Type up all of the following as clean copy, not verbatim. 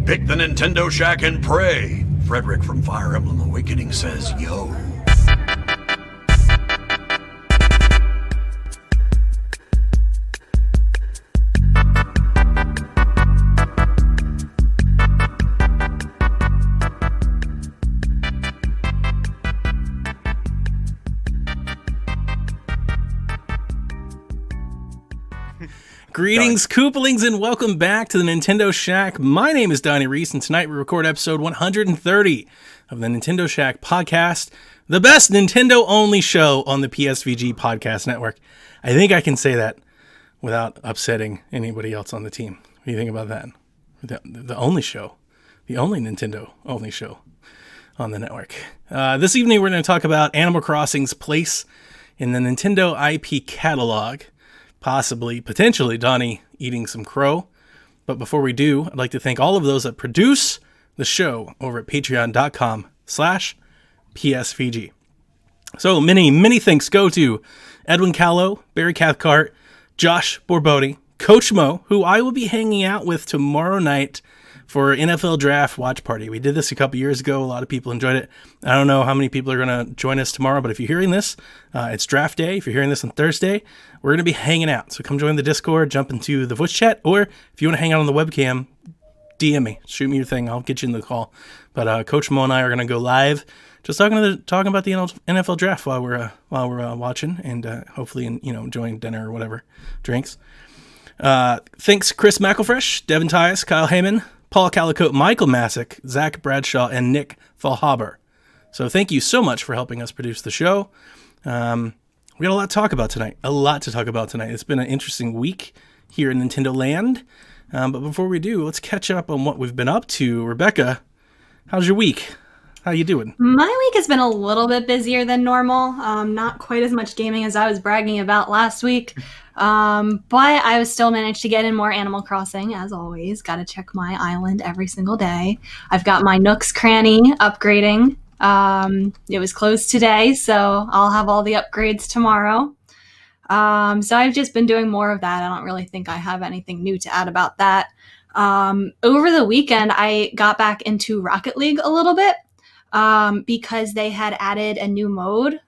Pick the Nintendo Shack and pray. Frederick from Fire Emblem Awakening says, yo. Greetings, Koopalings, and welcome back to the Nintendo Shack. My name is Donnie Reese, and tonight we record episode 130 of the Nintendo Shack podcast, the best Nintendo-only show on the PSVG podcast network. I think I can say that without upsetting anybody else on the team. What do you think about that? The only show, the only Nintendo-only show on the network. This evening we're going to talk about Animal Crossing's place in the Nintendo IP catalog. Potentially, Donnie eating some crow. But before we do, I'd like to thank all of those that produce the show over at patreon.com/PSVG. So many thanks go to Edwin Callow, Barry Cathcart, Josh Borbodi, Coach Mo, who I will be hanging out with tomorrow night for NFL Draft Watch Party. We did this a couple years ago. A lot of people enjoyed it. I don't know how many people are going to join us tomorrow, but if you're hearing this, it's draft day. If you're hearing this on Thursday, we're going to be hanging out. So come join the Discord, jump into the voice chat, or if you want to hang out on the webcam, DM me. Shoot me your thing. I'll get you in the call. But Coach Mo and I are going to go live, just talking about the NFL Draft while we're watching, and hopefully enjoying dinner or whatever, drinks. Thanks Chris McElfresh, Devin Tyus, Kyle Heyman, Paul Calicote, Michael Masick, Zach Bradshaw, and Nick Falhaber. So thank you so much for helping us produce the show. We got a lot to talk about tonight. It's been an interesting week here in Nintendo Land. But before we do, let's catch up on what we've been up to. Rebecca, how's your week? How you doing? My week has been a little bit busier than normal. Not quite as much gaming as I was bragging about last week. But I was still managed to get in more Animal Crossing, as always. Got to check my island every single day. I've got my Nook's Cranny upgrading. It was closed today, so I'll have all the upgrades tomorrow. So I've just been doing more of that. I don't really think I have anything new to add about that. Over the weekend, I got back into Rocket League a little bit. Because they had added a new mode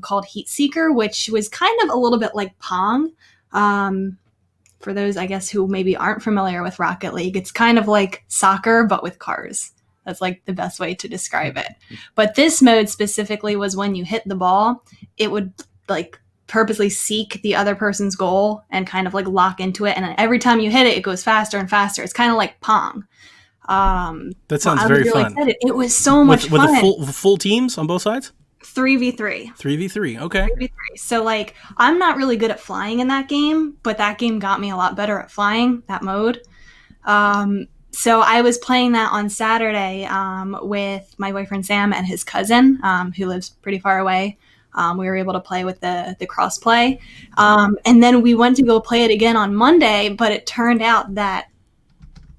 called Heat Seeker, which was kind of a little bit like Pong. For those, I guess, who maybe aren't familiar with Rocket League, it's kind of like soccer, but with cars. That's like the best way to describe it. But this mode specifically was when you hit the ball, it would like purposely seek the other person's goal and kind of like lock into it. And every time you hit it, it goes faster and faster. It's kind of like Pong. That sounds very fun. Excited. It was so much fun. With the full teams on both sides? 3v3. 3v3, okay. 3v3. So, like, I'm not really good at flying in that game, but that game got me a lot better at flying, that mode. So I was playing that on Saturday with my boyfriend Sam and his cousin, who lives pretty far away. We were able to play with the cross-play. And then we went to go play it again on Monday, but it turned out that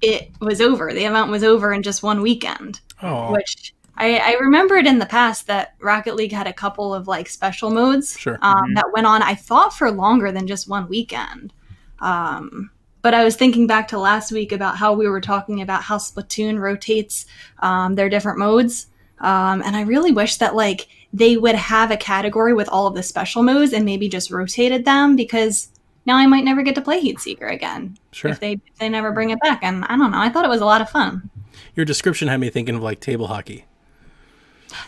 it was over. The event was over in just one weekend. Oh. Which I remembered in the past that Rocket League had a couple of like special modes that went on, I thought, for longer than just one weekend. But I was thinking back to last week about how we were talking about how Splatoon rotates their different modes. And I really wish that like they would have a category with all of the special modes and maybe just rotated them, because now I might never get to play Heat Seeker again. Sure. If they never bring it back. And I don't know. I thought it was a lot of fun. Your description had me thinking of like table hockey.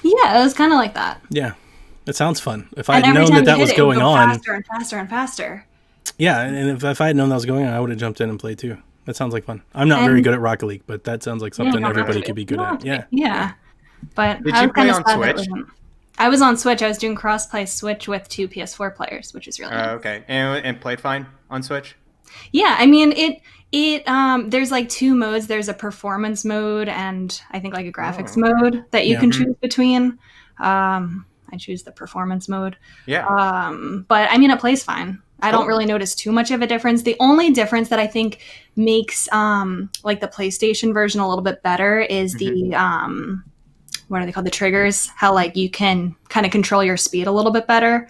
Yeah, it was kind of like that. Yeah, it sounds fun. If I had known that was going on, faster and faster and faster. Yeah, and if I had known that was going on, I would have jumped in and played too. That sounds like fun. I'm not very good at Rocket League, but that sounds like something everybody could be good at. Yeah. Yeah. But did you play on Switch? I was on Switch. I was doing cross-play Switch with 2 PS4 players, which is really nice. Okay. And played fine on Switch? Yeah, I mean, there's like 2 modes. There's a performance mode and I think like a graphics mode that you can choose between. I choose the performance mode. Yeah. But I mean, it plays fine. I don't really notice too much of a difference. The only difference that I think makes like the PlayStation version a little bit better is the what are they called? The triggers. How like you can kind of control your speed a little bit better.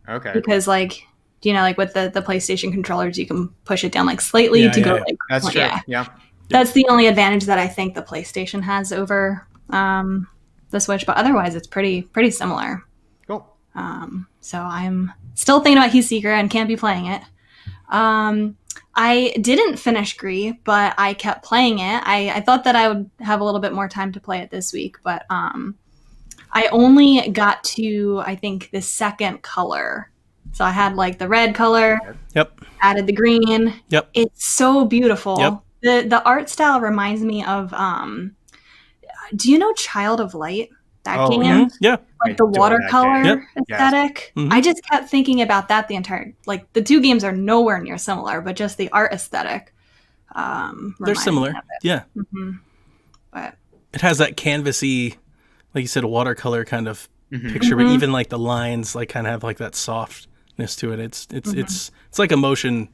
Okay. Because like, you know, like with the PlayStation controllers, you can push it down like slightly to go like. That's true. Yeah. That's the only advantage that I think the PlayStation has over the Switch, but otherwise it's pretty similar. Cool. So I'm still thinking about Heat Seeker and can't be playing it. I didn't finish Gree, but I kept playing it. I thought that I would have a little bit more time to play it this week, but I only got to, I think, the second color. So I had like the red color, Yep. added the green. Yep. It's so beautiful. Yep. The art style reminds me of, do you know Child of Light? That game? Mhm. Yeah. Like the I adore that watercolor game. Yep. aesthetic. Mhm. I just kept thinking about that the entire, like the two games are nowhere near similar, but just the art aesthetic. They're reminds similar. me of it. Yeah. But It has that canvasy, like you said, watercolor kind of Mhm. picture, but even like the lines like kind of have like that softness to it. It's like a motion,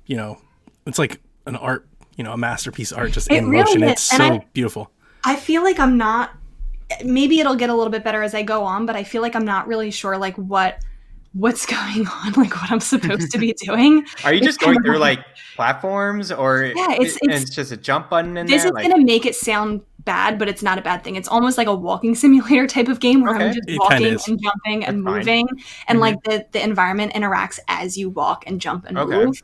you know, it's like an art, you know, a masterpiece art just It in really motion. is. It's And so beautiful. I feel like I'm not, maybe it'll get a little bit better as I go on, but I feel like I'm not really sure like what's going on, like what I'm supposed to be doing. Are you It's just going kind of through like platforms, or Yeah, and it's it's just a jump button in this there? is Like, gonna make it sound bad, but it's not a bad thing. It's almost like a walking simulator type of game where I'm Okay. just It walking kinda and is. jumping and That's fine. moving, and Mhm. like the environment interacts as you walk and jump and Okay. move.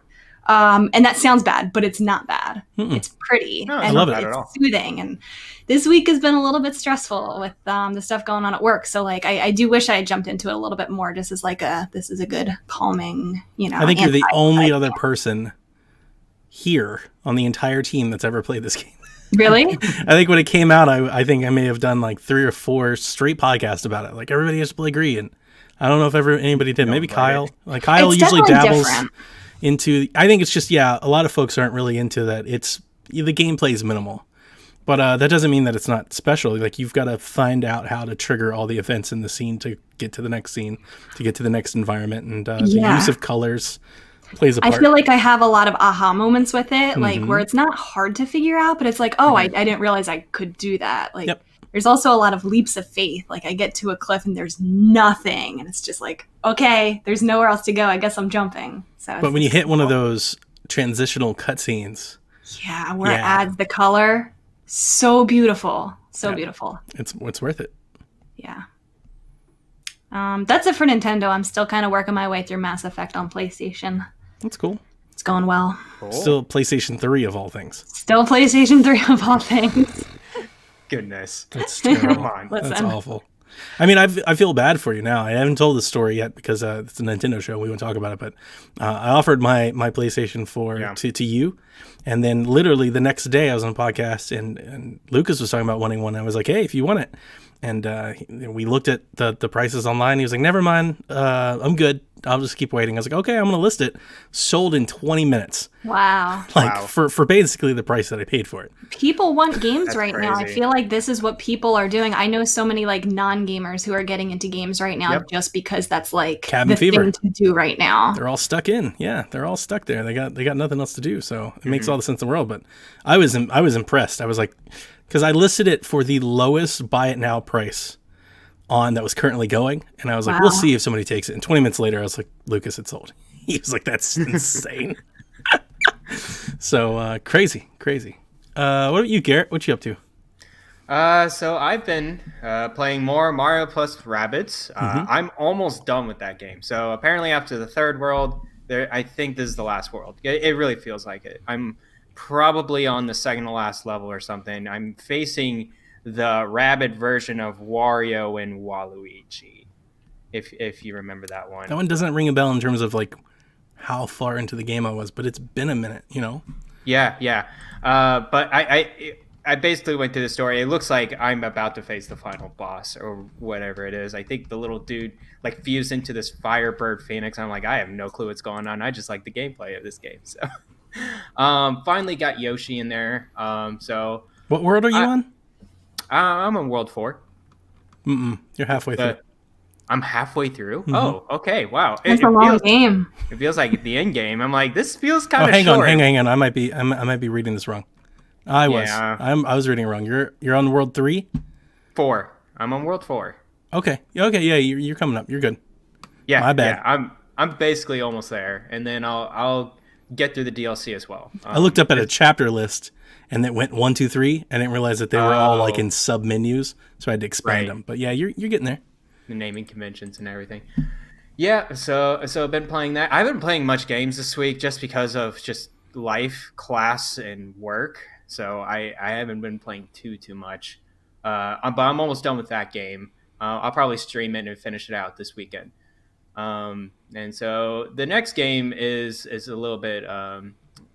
And that sounds bad, but it's not bad. Mm-mm. It's pretty. No, it's and not bad it's at all. soothing. And this week has been a little bit stressful with the stuff going on at work. So like I do wish I had jumped into it a little bit more, just as like this is a good calming, you know. I think you're the anti- only other person here on the entire team that's ever played this game. Really? I think when it came out, I think I may have done like 3 or 4 straight podcasts about it. Like everybody has to play Gree, and I don't know if anybody did. Maybe right. Kyle. Like Kyle It's usually definitely dabbles different. into. I think it's just a lot of folks aren't really into that. It's the gameplay is minimal, but that doesn't mean that it's not special. Like you've got to find out how to trigger all the events in the scene to get to the next scene, to get to the next environment, and the Yeah. use of colors plays a I part. feel like I have a lot of aha moments with it, like Mm-hmm. where it's not hard to figure out, but it's like, oh, I didn't realize I could do that. Like, Yep. there's also a lot of leaps of faith. Like, I get to a cliff and there's nothing, and it's just like, okay, there's nowhere else to go. I guess I'm jumping. So, But when you hit one of those transitional cutscenes, yeah, where it Yeah. adds the color, so beautiful, so Yeah. beautiful. it's worth it. Yeah. That's it for Nintendo. I'm still kind of working my way through Mass Effect on PlayStation. That's cool. It's going well. cool. Still PlayStation 3 of all things. Still PlayStation 3 of all things. Goodness. That's Come terrible. on. That's Listen. awful. I mean, I feel bad for you now. I haven't told the story yet because it's a Nintendo show. We won't talk about it. But I offered my PlayStation 4 Yeah. to you. And then literally the next day I was on a podcast and Lucas was talking about wanting one. I was like, hey, if you want it. And we looked at the prices online. He was like, never mind. I'm good. I'll just keep waiting. I was like, okay, I'm going to list it. Sold in 20 minutes. Wow. Like Wow. for basically the price that I paid for it. People want games That's right now. I crazy. feel like this is what people are doing. I know so many like non-gamers who are getting into games right now Yep. just because that's like Cabin the fever. thing to do right now. They're all stuck in. Yeah, they're all stuck there. They got nothing else to do. So it makes all the sense in the world. But I was impressed. I was like, because I listed it for the lowest buy it now price on that was currently going, and I was like, Wow. we'll see if somebody takes it. And 20 minutes later, I was like, Lucas, it's sold. He was like, that's insane. So crazy. What about you, Garrett? What you up to? So I've been playing more Mario plus Rabbids. I'm almost done with that game. So apparently after the third world, I think this is the last world. It really feels like it. I'm probably on the second to last level or something. I'm facing the Rabbid version of Wario and Waluigi, if you remember that one. That one doesn't ring a bell in terms of like how far into the game I was, but it's been a minute, you know? Yeah. But I basically went through the story. It looks like I'm about to face the final boss or whatever it is. I think the little dude like fused into this Firebird Phoenix. I'm like, I have no clue what's going on. I just like the gameplay of this game. So finally got Yoshi in there. So What world are you on? I'm on World 4. You're halfway through. I'm halfway through. Oh, okay. Wow. It's a long game. It feels like the end game. I'm like, this feels Oh, kind of hang short. on. I might be reading this wrong. I was. Yeah. I was reading it wrong. You're on World 3? 4. I'm on World 4. Okay. Yeah, you're coming up. You're good. Yeah, My bad. Yeah, I'm basically almost there, and then I'll get through the DLC as well. I looked up at a chapter list and it went 1, 2, 3. I didn't realize that they were all like in sub menus, so I had to expand Right. them. But yeah, you're getting there. The naming conventions and everything. Yeah, so I've been playing that. I haven't been playing much games this week just because of just life, class, and work. So I haven't been playing too much. But I'm almost done with that game. I'll probably stream it and finish it out this weekend. And so the next game is a little bit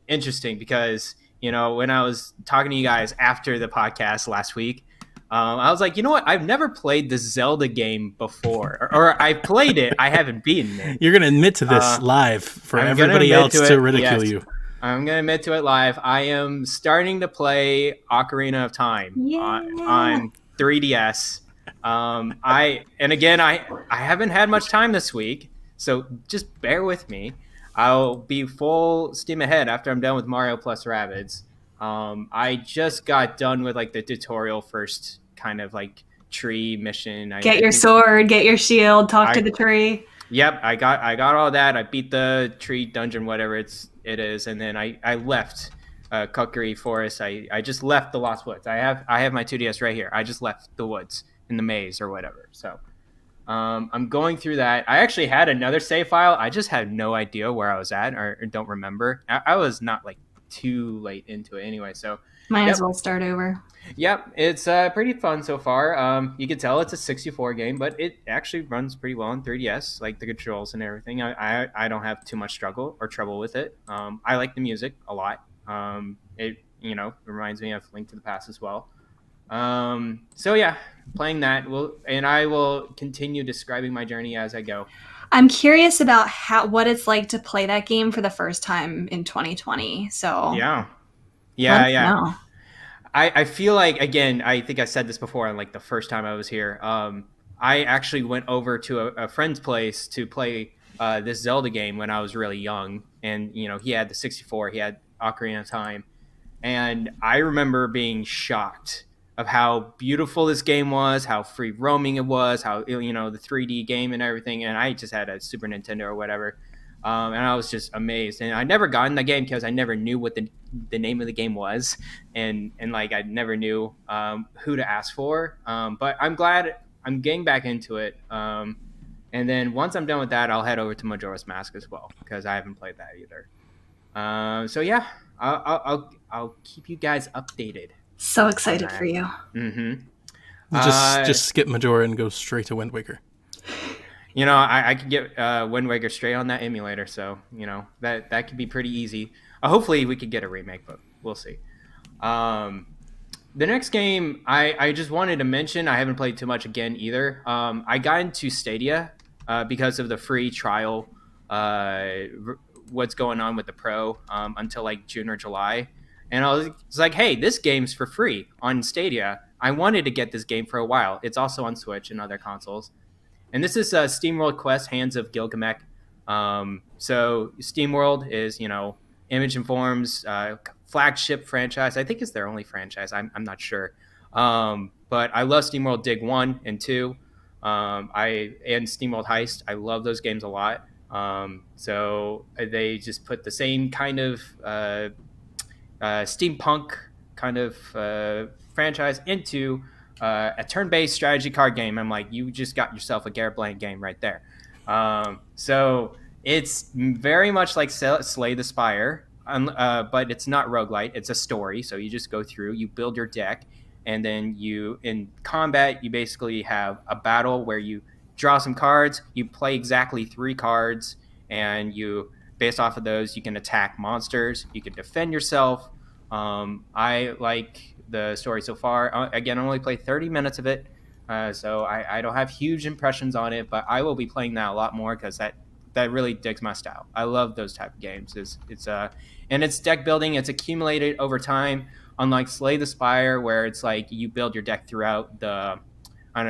interesting because, you know, when I was talking to you guys after the podcast last week, I was like, you know what? I've never played this Zelda game before, or I've played it. I haven't beaten it. You're going to admit to this live for I'm gonna everybody admit else to to it, ridicule yes. you. I'm going to admit to it live. I am starting to play Ocarina of Time on 3DS. I haven't had much time this week, so just bear with me. I'll be full steam ahead after I'm done with Mario plus Rabbids. I just got done with like the tutorial first kind of like tree mission. Get your sword, get your shield, talk to the tree. Yep, I got all that. I beat the tree dungeon, whatever it is, and then I left Kokiri Forest. I just left the Lost Woods. I have my 2DS right here. I just left the woods in the maze or whatever. So I'm going through that. I actually had another save file. I just had no idea where I was at or don't remember. I was not like too late into it anyway, so might as well start over. Yep, it's pretty fun so far. You can tell it's a 64 game, but it actually runs pretty well on 3DS, like the controls and everything. I don't have too much struggle or trouble with it. I like the music a lot. It reminds me of Link to the Past as well. So yeah, playing that and I will continue describing my journey as I go. I'm curious about what it's like to play that game for the first time in 2020. So yeah. No. I feel like, again, I think I said this before on like the first time I was here. I actually went over to a friend's place to play this Zelda game when I was really young, and he had the 64, he had Ocarina of Time, and I remember being shocked of how beautiful this game was, how free roaming it was, how the 3D game and everything. And I just had a Super Nintendo or whatever, and I was just amazed. And I never got in the game because I never knew what the name of the game was, and like I never knew who to ask for. But I'm glad I'm getting back into it. And then once I'm done with that, I'll head over to Majora's Mask as well because I haven't played that either. So yeah, I'll keep you guys updated. So excited for you. Mm-hmm. Just skip Majora and go straight to Wind Waker. I could get Wind Waker straight on that emulator, so that could be pretty easy. Hopefully we could get a remake, but we'll see. The next game I just wanted to mention, I haven't played too much again either. I got into Stadia because of the free trial, what's going on with the Pro until like June or July. And I was like, hey, this game's for free on Stadia. I wanted to get this game for a while. It's also on Switch and other consoles. And this is SteamWorld Quest Hands of Gilgamesh. So SteamWorld is, Image and Form's flagship franchise. I think it's their only franchise. I'm not sure. But I love SteamWorld Dig 1 and 2. And SteamWorld Heist. I love those games a lot. So they just put the same kind of steampunk kind of franchise into a turn-based strategy card game. I'm like, you just got yourself a Garrett Blank game right there. So it's very much like Slay the Spire, but it's not roguelite. It's a story. So you just go through, you build your deck, and then in combat, you basically have a battle where you draw some cards, you play exactly 3 cards, and based off of those, you can attack monsters, you can defend yourself. I like the story so far. Again, I only played 30 minutes of it, so I don't have huge impressions on it, but I will be playing that a lot more because that really digs my style. I love those type of games. And it's deck building. It's accumulated over time, unlike Slay the Spire, where it's like you build your deck throughout the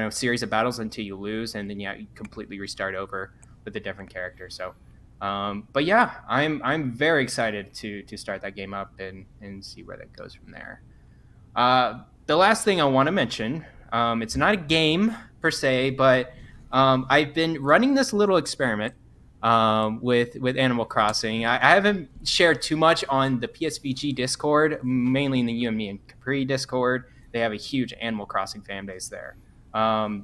series of battles until you lose, and then you completely restart over with a different character. So. But yeah, I'm very excited to start that game up and see where that goes from there. The last thing I want to mention, it's not a game per se, but I've been running this little experiment with Animal Crossing. I haven't shared too much on the PSVG Discord, mainly in the You and Me and Capri Discord. They have a huge Animal Crossing fan base there.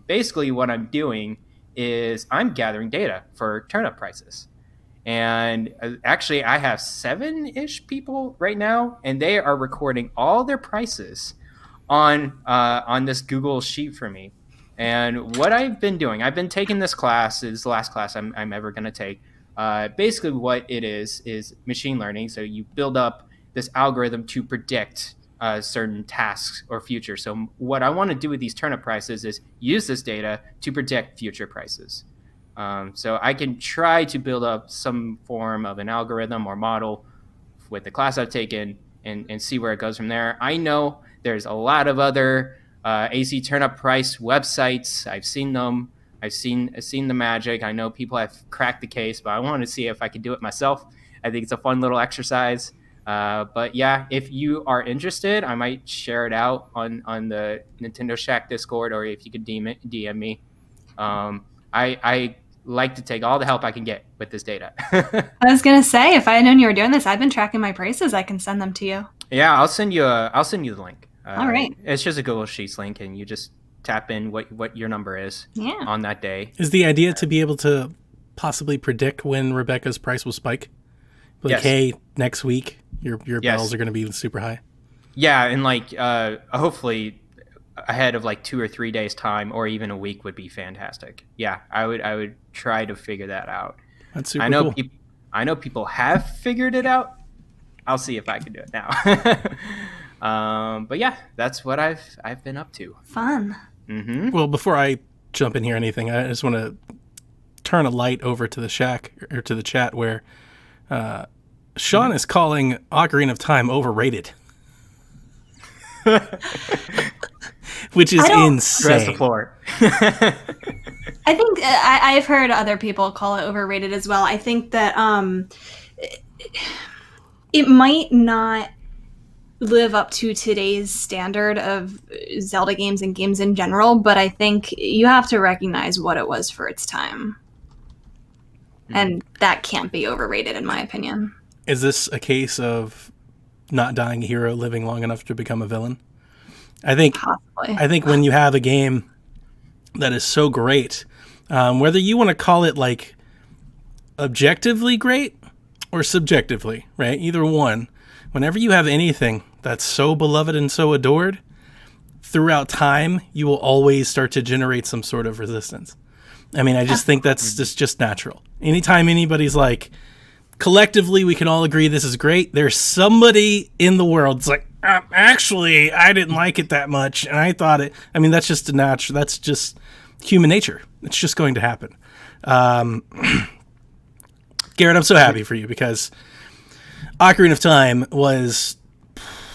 Basically, what I'm doing is I'm gathering data for turnip prices. And actually, I have 7-ish people right now, and they are recording all their prices on this Google sheet for me. And what I've been doing, I've been taking this class. It's the last class I'm ever going to take. Basically, what it is machine learning. So you build up this algorithm to predict certain tasks or future. So what I want to do with these turnip prices is use this data to predict future prices. So I can try to build up some form of an algorithm or model with the class I've taken and see where it goes from there. I know there's a lot of other AC turnip price websites. I've seen them. I've seen the magic. I know people have cracked the case, but I want to see if I can do it myself. I think it's a fun little exercise. But yeah, if you are interested, I might share it out on the Nintendo Shack Discord, or if you could DM me. I like to take all the help I can get with this data. I was gonna say, if I had known you were doing this, I've been tracking my prices. I can send them to you. Yeah, I'll send you the link. All right. It's just a Google Sheets link, and you just tap in what your number is on that day. Is the idea to be able to possibly predict when Rebecca's price will spike? Like, Yes. hey, next week your Yes. bells are going to be super high. Yeah, and like hopefully ahead of like 2 or 3 days time, or even a week would be fantastic. Yeah, I would try to figure that out. That's super I know cool. I know people have figured it out. I'll see if I can do it now. But yeah, that's what I've been up to. Fun. Mm-hmm. Well, before I jump in here or anything, I just want to turn a light over to the Shack, or to the chat, where Sean is calling Ocarina of Time overrated. Which is Press the insane. floor. I think I've heard other people call it overrated as well. I think that it might not live up to today's standard of Zelda games and games in general, but I think you have to recognize what it was for its time. And that can't be overrated, in my opinion. Is this a case of not dying a hero living long enough to become a villain? I think Possibly. when you have a game that is so great, whether you want to call it like objectively great or subjectively, right? Either one. Whenever you have anything that's so beloved and so adored, throughout time, you will always start to generate some sort of resistance. I mean, I just think that's just natural. Anytime anybody's like, collectively, we can all agree this is great, there's somebody in the world that's like, actually, I didn't like it that much, and I thought it. I mean, that's just that's just human nature. It's just going to happen. Garrett, I'm so happy for you, because Ocarina of Time was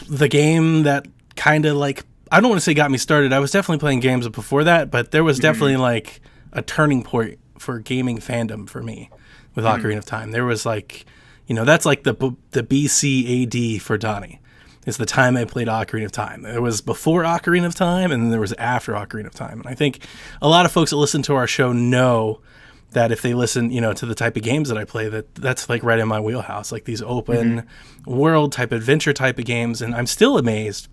the game that kind of like, I don't want to say got me started. I was definitely playing games before that, but there was definitely like a turning point for gaming fandom for me with Ocarina of Time. There was like, that's like the BC AD for Donnie. It's the time I played Ocarina of Time. There was before Ocarina of Time, and then there was after Ocarina of Time. And I think a lot of folks that listen to our show know that if they listen, to the type of games that I play, that's like right in my wheelhouse, like these open world type, adventure type of games. And I'm still amazed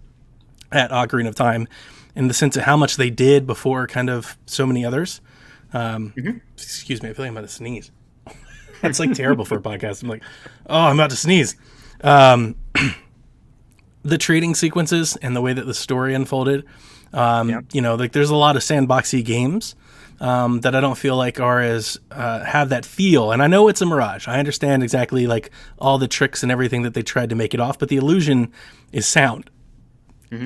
at Ocarina of Time in the sense of how much they did before kind of so many others. Excuse me, I feel like I'm about to sneeze. That's like terrible for a podcast. I'm like, oh, I'm about to sneeze. The trading sequences and the way that the story unfolded, like there's a lot of sandboxy games that I don't feel like are as have that feel. And I know it's a mirage. I understand exactly like all the tricks and everything that they tried to make it off, but the illusion is sound.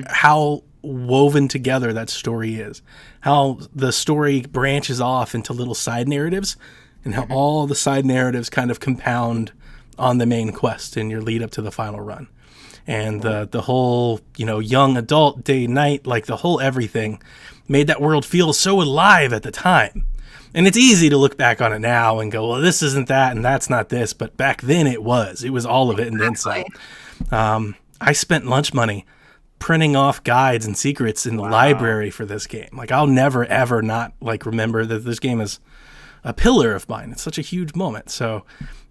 How woven together that story is, how the story branches off into little side narratives, and how all the side narratives kind of compound on the main quest in your lead up to the final run. And the whole, young adult, day, night, like the whole everything made that world feel so alive at the time. And it's easy to look back on it now and go, well, this isn't that and that's not this. But back then it was all of it and then some. I spent lunch money printing off guides and secrets in the library for this game. Like, I'll never, ever not like remember that this game is pillar of mine. It's such a huge moment. So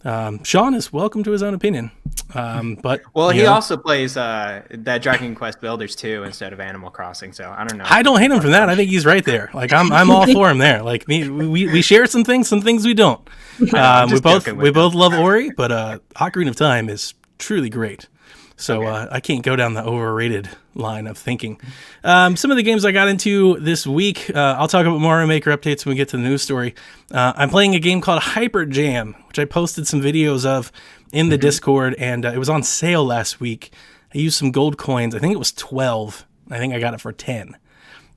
Sean is welcome to his own opinion. But Well, he know, also plays that Dragon Quest Builders 2 instead of Animal Crossing, so I don't know. I don't hate him for that. I think he's right there. Like I'm all for him there. Like we share some things we don't. We both love Ori, but Ocarina of Time is truly great. So I can't go down the overrated line of thinking. Some of the games I got into this week, I'll talk about Mario Maker updates when we get to the news story. I'm playing a game called Hyper Jam, which I posted some videos of in the Discord, and it was on sale last week. I used some gold coins. I think it was 12. I think I got it for 10.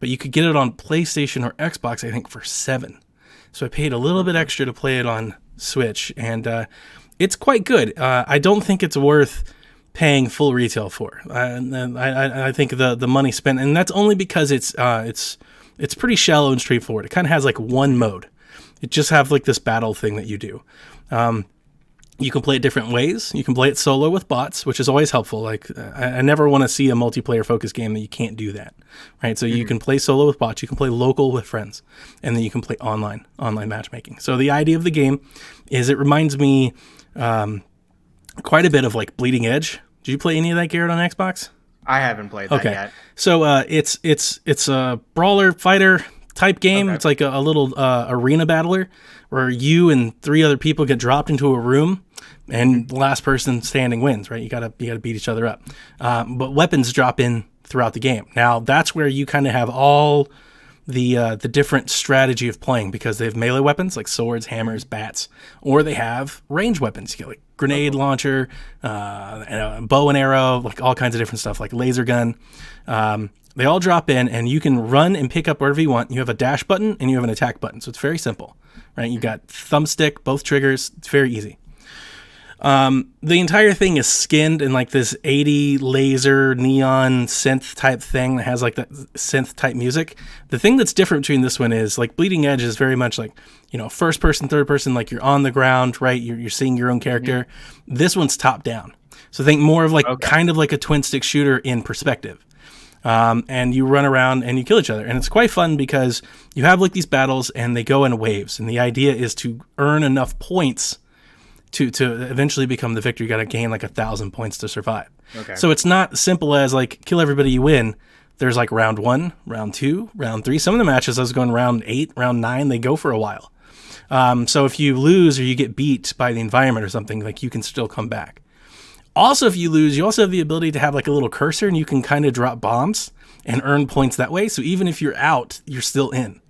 But you could get it on PlayStation or Xbox, I think, for 7. So I paid a little bit extra to play it on Switch, and it's quite good. I don't think it's worth paying full retail for. I think the money spent, and that's only because it's pretty shallow and straightforward. It kind of has like one mode. It just have like this battle thing that you do. You can play it different ways. You can play it solo with bots, which is always helpful. Like I never want to see a multiplayer focused game that you can't do that, right? So you can play solo with bots, you can play local with friends, and then you can play online matchmaking. So the idea of the game is it reminds me quite a bit of like Bleeding Edge. Did you play any of that, Garrett, on Xbox? I haven't played that yet. So it's a brawler fighter type game. It's like a little arena battler where you and 3 other people get dropped into a room, and the last person standing wins. Right? You gotta beat each other up. But weapons drop in throughout the game. Now that's where you kind of have all the different strategy of playing, because they have melee weapons like swords, hammers, bats, or they have range weapons. You get like grenade launcher, and a bow and arrow, like all kinds of different stuff, like laser gun. They all drop in, and you can run and pick up wherever you want. You have a dash button and you have an attack button, so it's very simple, right? You got thumbstick, both triggers. It's very easy. The entire thing is skinned in like this 80 laser neon synth type thing that has like that synth type music. The thing that's different between this one is like Bleeding Edge is very much like, first person, third person, like you're on the ground, right? You're seeing your own character. This one's top down. So think more of like kind of like a twin stick shooter in perspective. And you run around and you kill each other. And it's quite fun because you have like these battles and they go in waves. And the idea is to earn enough points to eventually become the victor. You got to gain like 1,000 points to survive. So it's not simple as like kill everybody, you win. There's like round 1, round 2, round 3. Some of the matches I was going round 8, round 9, they go for a while. So if you lose or you get beat by the environment or something, like you can still come back. Also, if you lose, you also have the ability to have like a little cursor and you can kind of drop bombs and earn points that way. So even if you're out, you're still in.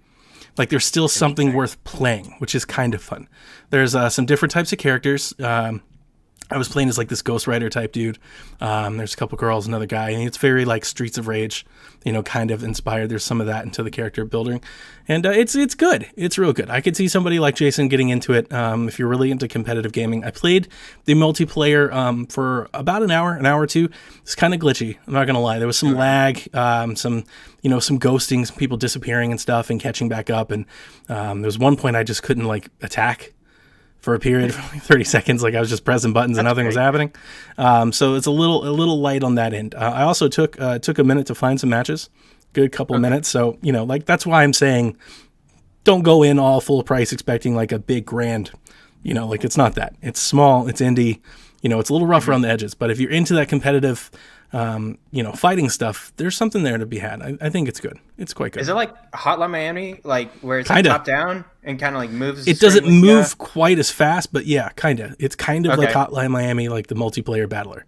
Like there's still something worth playing, which is kind of fun. There's some different types of characters. I was playing as like this Ghost Rider type dude. There's a couple girls, another guy, and it's very like Streets of Rage, kind of inspired. There's some of that into the character building, and it's good. It's real good. I could see somebody like Jason getting into it if you're really into competitive gaming. I played the multiplayer for about an hour or two. It's kind of glitchy. I'm not gonna lie. There was some lag, some ghosting, some people disappearing and stuff, and catching back up. And there was one point I just couldn't like attack for a period of 30 seconds. Like I was just pressing buttons and nothing was happening. So it's a little light on that end. I also took a minute to find some matches, good couple of minutes. So, like that's why I'm saying don't go in all full price expecting like a big grand, like it's not that. It's small, it's indie, it's a little rough around the edges, but if you're into that competitive, fighting stuff, there's something there to be had. I think it's good. It's quite good. Is it like Hotline Miami, like where it's like top down and kind of like moves? It doesn't move quite as fast, but yeah, kind of. It's kind of like Hotline Miami, like the multiplayer battler.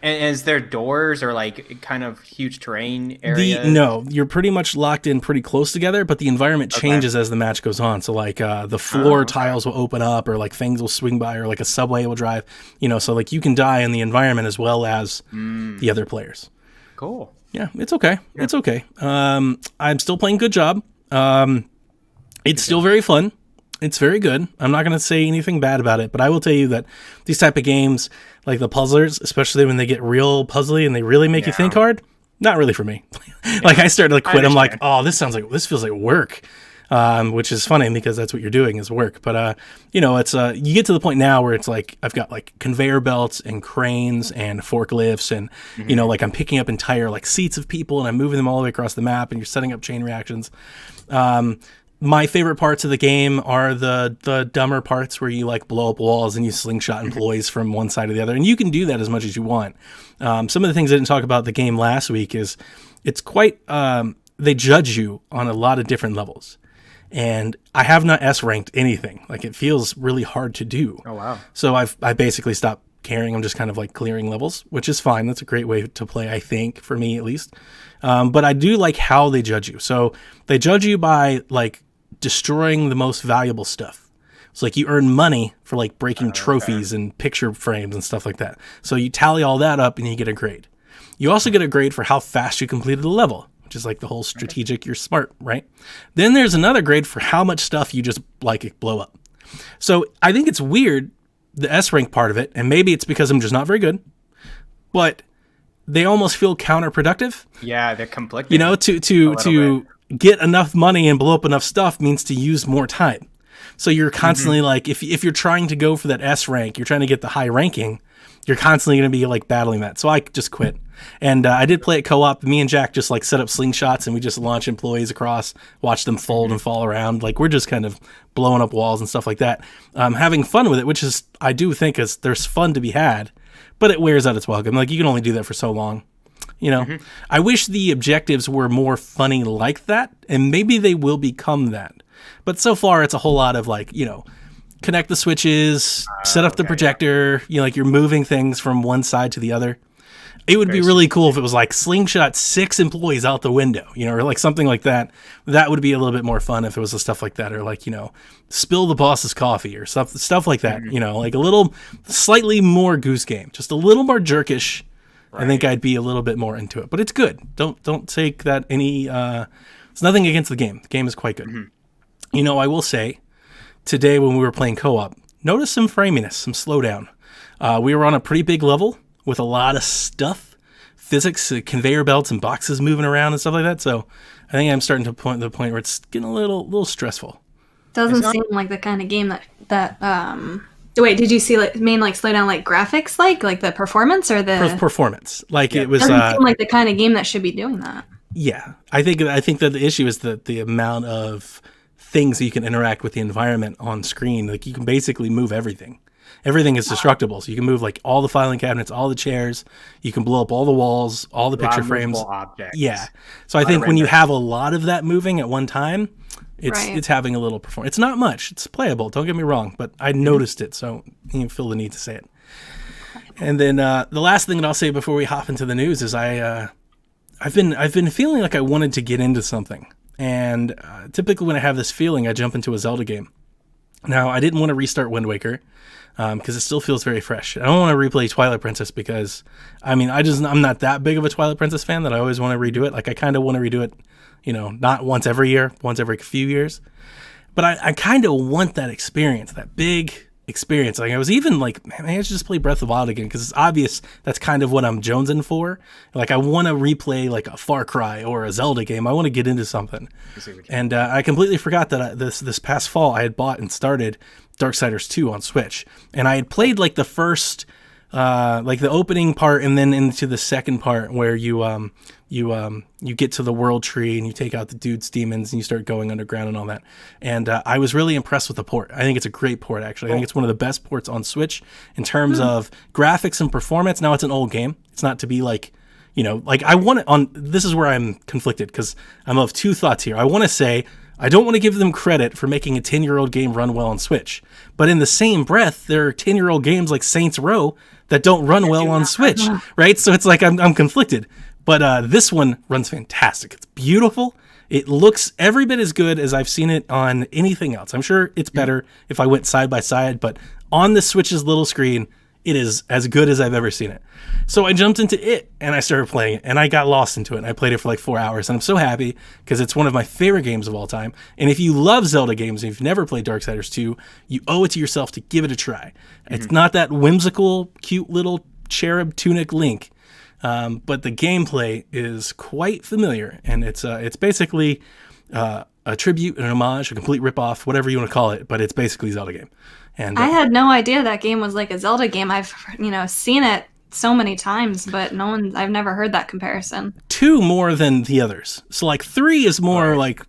And is there doors or like kind of huge terrain areas? No, you're pretty much locked in pretty close together, but the environment changes as the match goes on. So like the floor tiles will open up, or like things will swing by, or like a subway will drive. So like you can die in the environment as well as the other players. Cool. Yeah, it's okay. Yeah. It's okay. I'm still playing Good Job. It's still very fun. It's very good. I'm not going to say anything bad about it, but I will tell you that these type of games, like the puzzlers, especially when they get real puzzly and they really make you think hard, not really for me. Like I started to quit. I'm like, oh, this feels like work, which is funny because that's what you're doing is work. But it's you get to the point now where it's like I've got like conveyor belts and cranes and forklifts and like I'm picking up entire like seats of people and I'm moving them all the way across the map and you're setting up chain reactions. My favorite parts of the game are the dumber parts where you like blow up walls and you slingshot employees from one side to the other, and you can do that as much as you want. Some of the things I didn't talk about the game last week is it's quite they judge you on a lot of different levels, and I have not S ranked anything. Like, it feels really hard to do. Oh wow! So I basically stopped caring. I'm just kind of like clearing levels, which is fine. That's a great way to play, I think, for me at least. But I do like how they judge you. So they judge you by like destroying the most valuable stuff. It's like you earn money for like breaking trophies and picture frames and stuff like that. So you tally all that up and you get a grade. You also get a grade for how fast you completed the level, which is like the whole strategic, you're smart, right? Then there's another grade for how much stuff you just like blow up. So I think it's weird, the S rank part of it, and maybe it's because I'm just not very good, but they almost feel counterproductive. Yeah, they're conflicting. You know, to get enough money and blow up enough stuff means to use more time. So you're constantly like, if you're trying to go for that S rank, you're trying to get the high ranking, you're constantly going to be like battling that. So I just quit. And I did play it co-op. Me and Jack just like set up slingshots and we just launch employees across, watch them fold and fall around. Like, we're just kind of blowing up walls and stuff like that. Having fun with it, which is, I do think there's fun to be had, but it wears out its welcome. Like, you can only do that for so long. You know, I wish the objectives were more funny like that, and maybe they will become that. But so far, it's a whole lot of like, you know, connect the switches, set up the projector, you know, like you're moving things from one side to the other. It would be really cool if it was like slingshot 6 employees out the window, you know, or like something like that. That would be a little bit more fun if it was stuff like that, or like, you know, spill the boss's coffee or stuff like that, you know, like a little slightly more Goose Game, just a little more jerkish. I think I'd be a little bit more into it, but it's good. Don't take that any. It's nothing against the game. The game is quite good. You know, I will say, today when we were playing co-op, notice some framiness, some slowdown. We were on a pretty big level with a lot of stuff, physics, conveyor belts, and boxes moving around and stuff like that. So I think I'm starting to point to the point where it's getting a little stressful. Doesn't seem like the kind of game that. Wait, did you see like slow down like graphics, like the performance or the performance? Like it was. Doesn't seem like the kind of game that should be doing that. Yeah, I think that the issue is the amount of things that you can interact with the environment on screen. Like, you can basically move everything. Everything is destructible. So you can move like all the filing cabinets, all the chairs. You can blow up all the walls, all the picture frames. Objects. Yeah. So I think when you have a lot of that moving at one time, it's having a little performance. It's not much. It's playable. Don't get me wrong, but I noticed it, so you feel the need to say it. And then the last thing that I'll say before we hop into the news is I've been feeling like I wanted to get into something. And typically when I have this feeling, I jump into a Zelda game. Now, I didn't want to restart Wind Waker because it still feels very fresh. I don't want to replay Twilight Princess because, I mean, I'm not that big of a Twilight Princess fan that I always want to redo it. Like, I kind of want to redo it, you know, not once every year, once every few years. But I kind of want that experience, that big experience. Like, I was even like, man, I should just play Breath of the Wild again because it's obvious that's kind of what I'm jonesing for. Like, I want to replay like a Far Cry or a Zelda game. I want to get into something. And I completely forgot that this past fall I had bought and started Darksiders 2 on Switch, and I had played like the first, like the opening part, and then into the second part where you get to the world tree and you take out the dude's demons and you start going underground and all that. And I was really impressed with the port. I think it's a great port, actually. I think it's one of the best ports on Switch in terms of graphics and performance. Now, it's an old game. It's not to be like, you know, like I want it on. This is where I'm conflicted because I'm of two thoughts here. I want to say, I don't want to give them credit for making a 10-year-old game run well on Switch. But in the same breath, there are 10-year-old games like Saints Row that don't run well on Switch, right? So it's like I'm conflicted. But this one runs fantastic. It's beautiful. It looks every bit as good as I've seen it on anything else. I'm sure it's better if I went side by side, but on the Switch's little screen, it is as good as I've ever seen it. So I jumped into it and I started playing it and I got lost into it and I played it for like 4 hours and I'm so happy because it's one of my favorite games of all time. And if you love Zelda games and you've never played Darksiders 2, you owe it to yourself to give it a try. It's not that whimsical, cute little cherub tunic Link, but the gameplay is quite familiar and it's basically a tribute, an homage, a complete ripoff, whatever you want to call it, but it's basically a Zelda game. And I had no idea that game was like a Zelda game. I've seen it so many times, but I've never heard that comparison. 2 more than the others. So like 3 is more like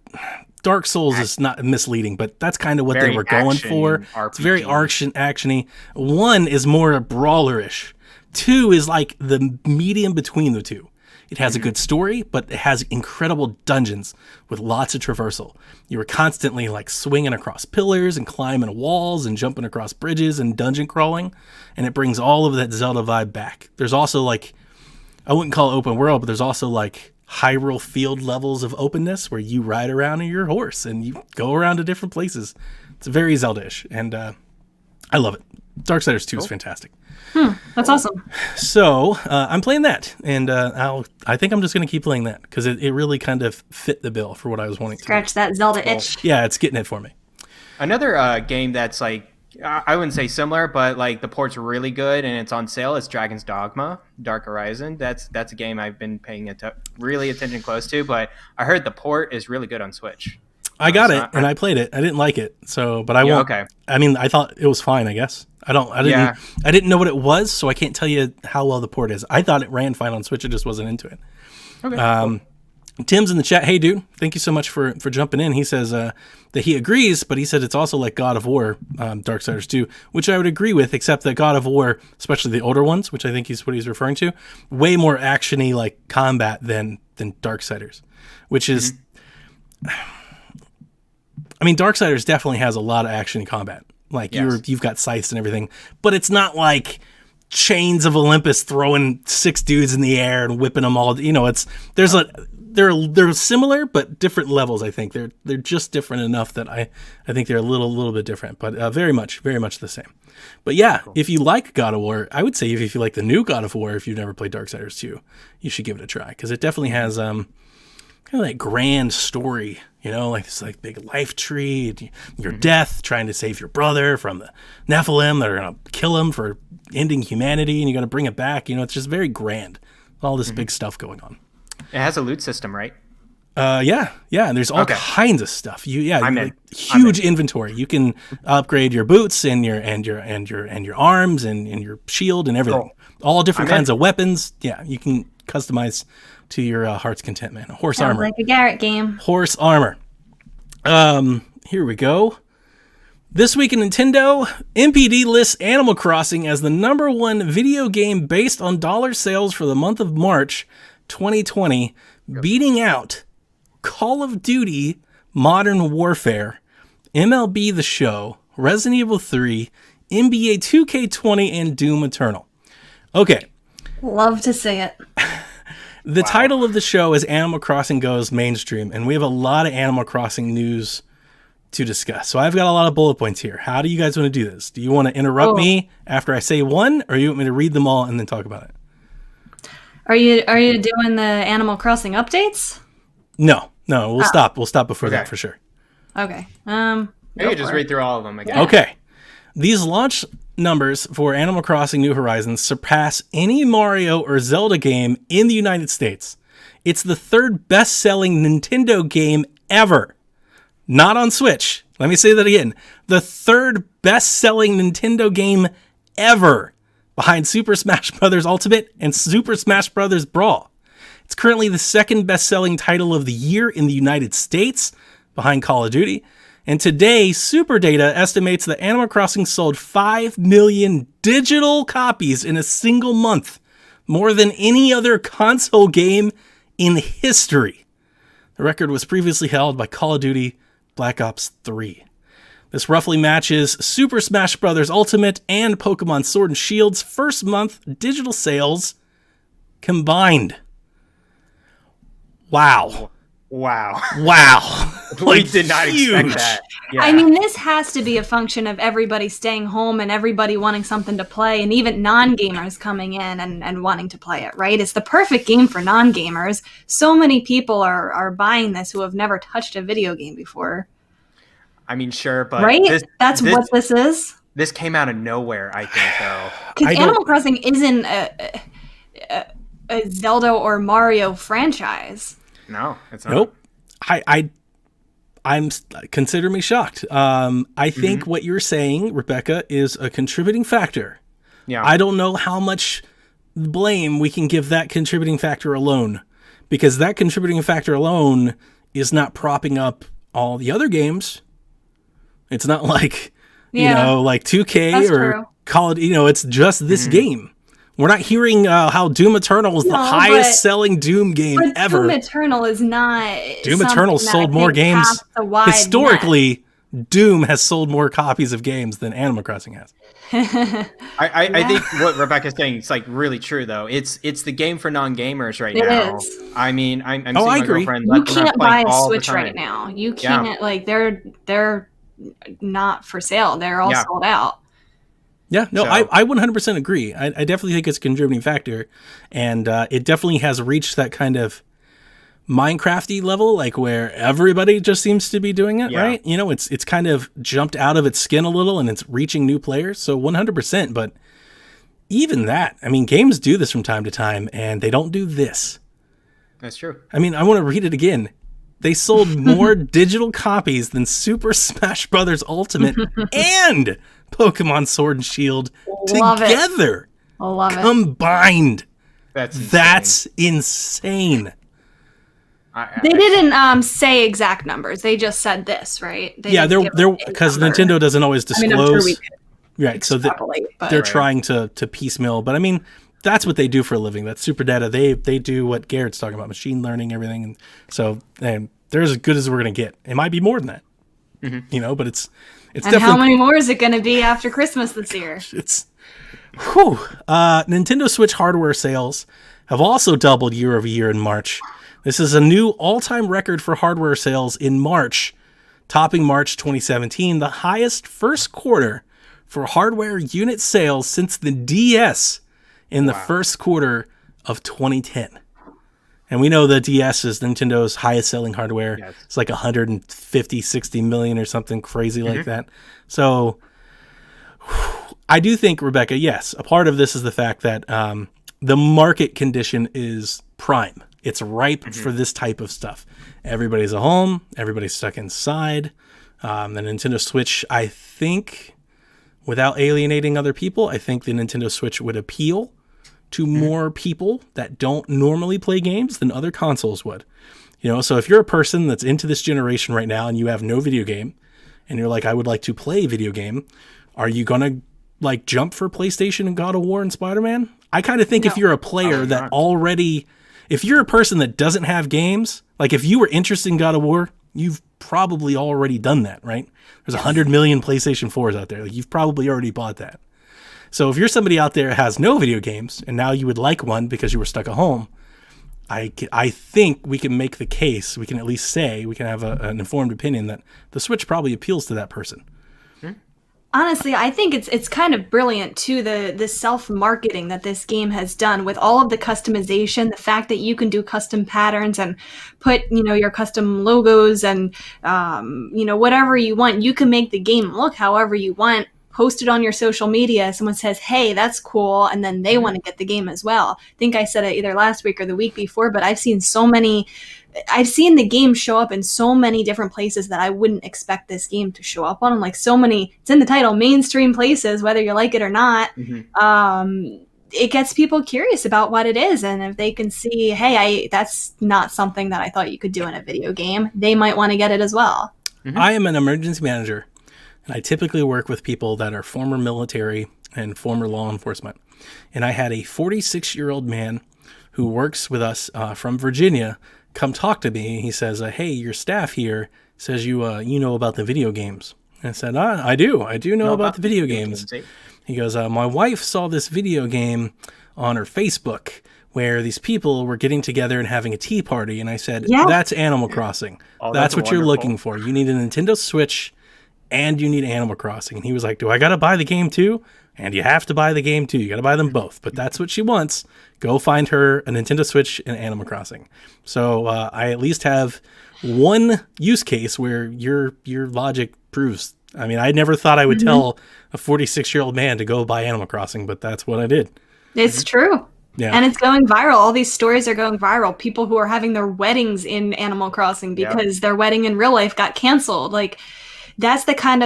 Dark Souls is not misleading, but that's kind of what Very they were going action for. It's very RPG. actiony. 1 is more brawlerish. 2 is like the medium between the two. It has a good story, but it has incredible dungeons with lots of traversal. You were constantly like swinging across pillars and climbing walls and jumping across bridges and dungeon crawling, and it brings all of that Zelda vibe back. There's also like, I wouldn't call it open world, but there's also like Hyrule Field levels of openness where you ride around on your horse and you go around to different places. It's very Zelda-ish, and I love it. Darksiders 2 is fantastic. That's awesome. So I'm playing that, and I think I'm just going to keep playing that because it really kind of fit the bill for what I was wanting to Scratch that Zelda itch. do. Yeah, it's getting it for me. Another game that's like, I wouldn't say similar, but like the port's really good and it's on sale. It's Dragon's Dogma, Dark Horizon. That's a game I've been paying really attention close to, but I heard the port is really good on Switch. I got so it, and I played it. I didn't like it, but I Yeah, won't. okay. I mean, I thought it was fine. I guess I didn't know what it was, so I can't tell you how well the port is. I thought it ran fine on Switch. I just wasn't into it. Okay. Tim's in the chat. Hey, dude, thank you so much for jumping in. He says that he agrees, but he said it's also like God of War, Darksiders 2, which I would agree with, except that God of War, especially the older ones, which I think is what he's referring to, way more actiony like combat than Darksiders, which is. I mean, Darksiders definitely has a lot of action in combat. Like Yes. you've got scythes and everything, but it's not like Chains of Olympus throwing 6 dudes in the air and whipping them all. You know, they're similar but different levels. I think they're just different enough that I think they're a little bit different, but very much the same. But yeah, if you like God of War, I would say if you like the new God of War, if you've never played Darksiders 2, you should give it a try because it definitely has kind of like grand story, you know, like this like big life tree, your death, trying to save your brother from the Nephilim that are gonna kill him for ending humanity, and you got to bring it back. You know, it's just very grand. All this big stuff going on. It has a loot system, right? Yeah, and there's all Okay. kinds of stuff. I'm in. Huge inventory. You can upgrade your boots and your arms and your shield and everything. All different I'm kinds in. of weapons. Yeah, you can customize to your heart's content, man. Horse Sounds armor. like a Garrett game. Horse armor. Here we go. This week in Nintendo, NPD lists Animal Crossing as the #1 video game based on dollar sales for the month of March 2020, beating out Call of Duty Modern Warfare, MLB The Show, Resident Evil 3, NBA 2K20, and Doom Eternal. Okay, Love to see it. the title of the show is Animal Crossing Goes Mainstream, and we have a lot of Animal Crossing news to discuss. So I've got a lot of bullet points here. How do you guys want to do this? Do you want to interrupt me after I say one, or you want me to read them all and then talk about it? Are you doing the Animal Crossing updates? No, we'll stop. We'll stop before that Okay. for sure. Okay. Maybe just read through all of them again. Okay. These launch numbers for Animal Crossing New Horizons surpass any Mario or Zelda game in the United States. It's the 3rd best-selling Nintendo game ever. Not on Switch. Let me say that again. The 3rd best-selling Nintendo game ever, behind Super Smash Bros. Ultimate and Super Smash Bros. Brawl. It's currently the 2nd best-selling title of the year in the United States, behind Call of Duty. And today, SuperData estimates that Animal Crossing sold 5 million digital copies in a single month, more than any other console game in history. The record was previously held by Call of Duty Black Ops 3. This roughly matches Super Smash Bros. Ultimate and Pokemon Sword and Shield's first month digital sales combined. Wow. Wow. We did not expect that. Yeah. I mean, this has to be a function of everybody staying home and everybody wanting something to play, and even non-gamers coming in and wanting to play it, right? It's the perfect game for non-gamers. So many people are buying this who have never touched a video game before. I mean, sure, but Right? That's what this is. This came out of nowhere, I think, though. Because Animal Crossing isn't a Zelda or Mario franchise. No, it's not. Nope. I'm consider me shocked. I think what you're saying, Rebecca, is a contributing factor. Yeah. I don't know how much blame we can give that contributing factor alone, because that contributing factor alone is not propping up all the other games, it's not like, Yeah. like 2K That's or true. Call it, it's just this game. We're not hearing how Doom Eternal is the No, highest selling Doom game But ever. Doom Eternal is not. Doom something Eternal that I sold more think games. casts a wide net. Historically, Doom has sold more copies of games than Animal Crossing has. I think what Rebecca's saying is like really true though. It's the game for non-gamers right It now. is. I mean, I'm seeing I my agree. girlfriend. You let them can't play buy a all the Switch time. right now. You can't like they're not for sale. They're all Yeah. sold out. Yeah, no, So- I 100% agree. I definitely think it's a contributing factor, and it definitely has reached that kind of Minecrafty level, like where everybody just seems to be doing it, Yeah. right? It's kind of jumped out of its skin a little, and it's reaching new players. So 100%, but even that, I mean, games do this from time to time, and they don't do this. That's true. I mean, I want to read it again. They sold more digital copies than Super Smash Brothers Ultimate and Pokemon Sword and Shield Love it. together, I love it. combined. That's insane. That's insane. They didn't say exact numbers. They just said this, right? They Yeah, didn't they're give a because number. Nintendo doesn't always I mean, I'm sure disclose. we could Right, so extrapolate, but they're trying to piecemeal, but I mean, that's what they do for a living. That's super data. They do what Garrett's talking about, machine learning, everything, and so they're as good as we're gonna get. It might be more than that, but it's and definitely how many more is it going to be after Christmas this year? it's whew. Nintendo Switch hardware sales have also doubled year over year in March. This is a new all-time record for hardware sales in March, topping March 2017, the highest first quarter for hardware unit sales since the DS in the first quarter of 2010. And we know the DS is Nintendo's highest selling hardware. Yes. It's like 150, 60 million or something crazy like that. So I do think, Rebecca, yes, a part of this is the fact that the market condition is prime. It's ripe for this type of stuff. Everybody's at home. Everybody's stuck inside. The Nintendo Switch, I think, without alienating other people, I think the Nintendo Switch would appeal to more people that don't normally play games than other consoles would. So if you're a person that's into this generation right now and you have no video game and you're like, I would like to play a video game, are you going to like jump for PlayStation and God of War and Spider-Man? I kind of think if you're a player that already, if you're a person that doesn't have games, like if you were interested in God of War, you've probably already done that, right? There's 100 million PlayStation 4s out there. Like you've probably already bought that. So if you're somebody out there that has no video games and now you would like one because you were stuck at home, I think we can make the case, we can at least say, we can have an informed opinion that the Switch probably appeals to that person. Honestly, I think it's kind of brilliant too, the self-marketing that this game has done with all of the customization, the fact that you can do custom patterns and put, your custom logos and, whatever you want. You can make the game look however you want, post it on your social media. Someone says, hey, that's cool. And then they want to get the game as well. I think I said it either last week or the week before, but I've seen the game show up in so many different places that I wouldn't expect this game to show up on. Like so many, it's in the title, mainstream places, whether you like it or not. It gets people curious about what it is. And if they can see, hey, that's not something that I thought you could do in a video game, they might want to get it as well. I am an emergency manager, and I typically work with people that are former military and former law enforcement. And I had a 46-year-old man who works with us from Virginia come talk to me. He says, hey, your staff here says you know about the video games. And I said, I do know about the video games. He goes, my wife saw this video game on her Facebook where these people were getting together and having a tea party. And I said, that's Animal Crossing. That's what you're looking for. You need a Nintendo Switch and you need Animal Crossing. And he was like, do I got to buy the game too? And you have to buy the game too. You got to buy them both. But that's what she wants. Go find her a Nintendo Switch and Animal Crossing. So I at least have one use case where your logic proves. I mean, I never thought I would tell a 46-year-old man to go buy Animal Crossing, but that's what I did. It's true. Yeah. And it's going viral. All these stories are going viral. People who are having their weddings in Animal Crossing because their wedding in real life got canceled. Like those are the kind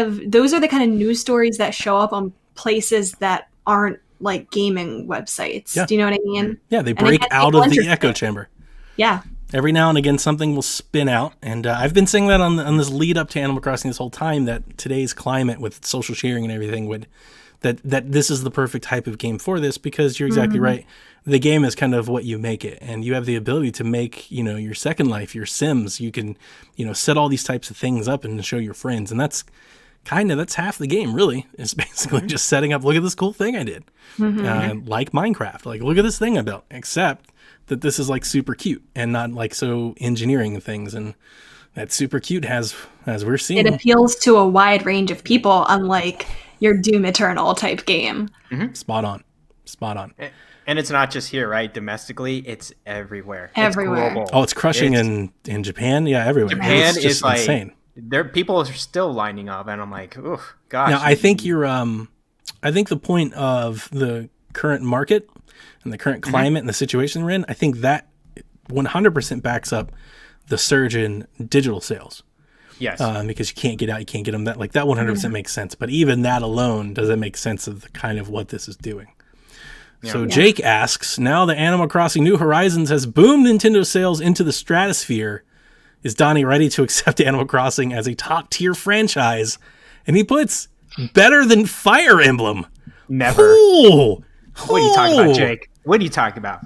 of news stories that show up on places that aren't like gaming websites. Yeah. Do you know what I mean? Yeah, they break out of the echo chamber. Yeah. Every now and again, something will spin out, and I've been saying that on this lead up to Animal Crossing this whole time, that today's climate with social sharing and everything would that this is the perfect type of game for this, because you're exactly right. The game is kind of what you make it, and you have the ability to make, your Second Life, your Sims. You can, set all these types of things up and show your friends, and that's half the game, really. It's basically just setting up, look at this cool thing I did. Like Minecraft, like look at this thing I built, except that this is like super cute and not like so engineering things, and that super cute has, as we're seeing, It appeals to a wide range of people, unlike your Doom Eternal type game. spot on. And it's not just here, right? Domestically, it's everywhere. Everywhere. It's global. Oh, it's crushing in Japan. Yeah, everywhere. Japan it's just is like insane. People are still lining up, and I'm like, oh gosh. Now, I think I think the point of the current market and the current climate and the situation we're in, I think that 100% backs up the surge in digital sales. Yes. Because you can't get out, you can't get them. That 100% makes sense. But even that alone doesn't make sense of the kind of what this is doing. So Jake asks, now that Animal Crossing New Horizons has boomed Nintendo sales into the stratosphere, is Donnie ready to accept Animal Crossing as a top tier franchise? And he puts better than Fire Emblem. Never. Ooh. What are you talking about, Jake? What are you talking about?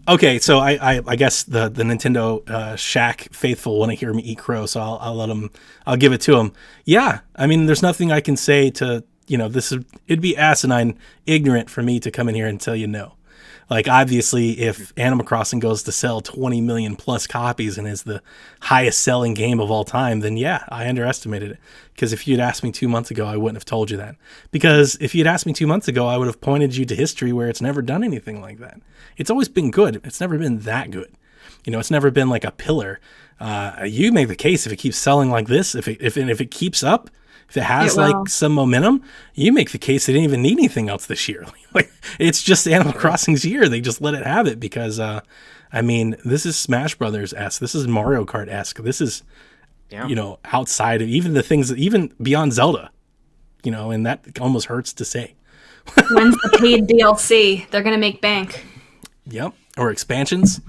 Okay, so I guess the Nintendo Shaq faithful want to hear me eat crow, so I'll give it to him. Yeah, I mean, there's nothing I can say to, it'd be asinine, ignorant for me to come in here and tell you no. Like, obviously, if Animal Crossing goes to sell 20 million plus copies and is the highest selling game of all time, then yeah, I underestimated it. Because if you'd asked me 2 months ago, I wouldn't have told you that. Because if you'd asked me 2 months ago, I would have pointed you to history where it's never done anything like that. It's always been good. It's never been that good. It's never been like a pillar. You make the case if it keeps selling like this, if it keeps up, if it has some momentum, you make the case they didn't even need anything else this year. Like, it's just Animal Crossing's year. They just let it have it because, this is Smash Brothers-esque. This is Mario Kart-esque. This is, outside of even the things that even beyond Zelda, and that almost hurts to say. When's the paid DLC? They're going to make bank. Yep. Or expansions.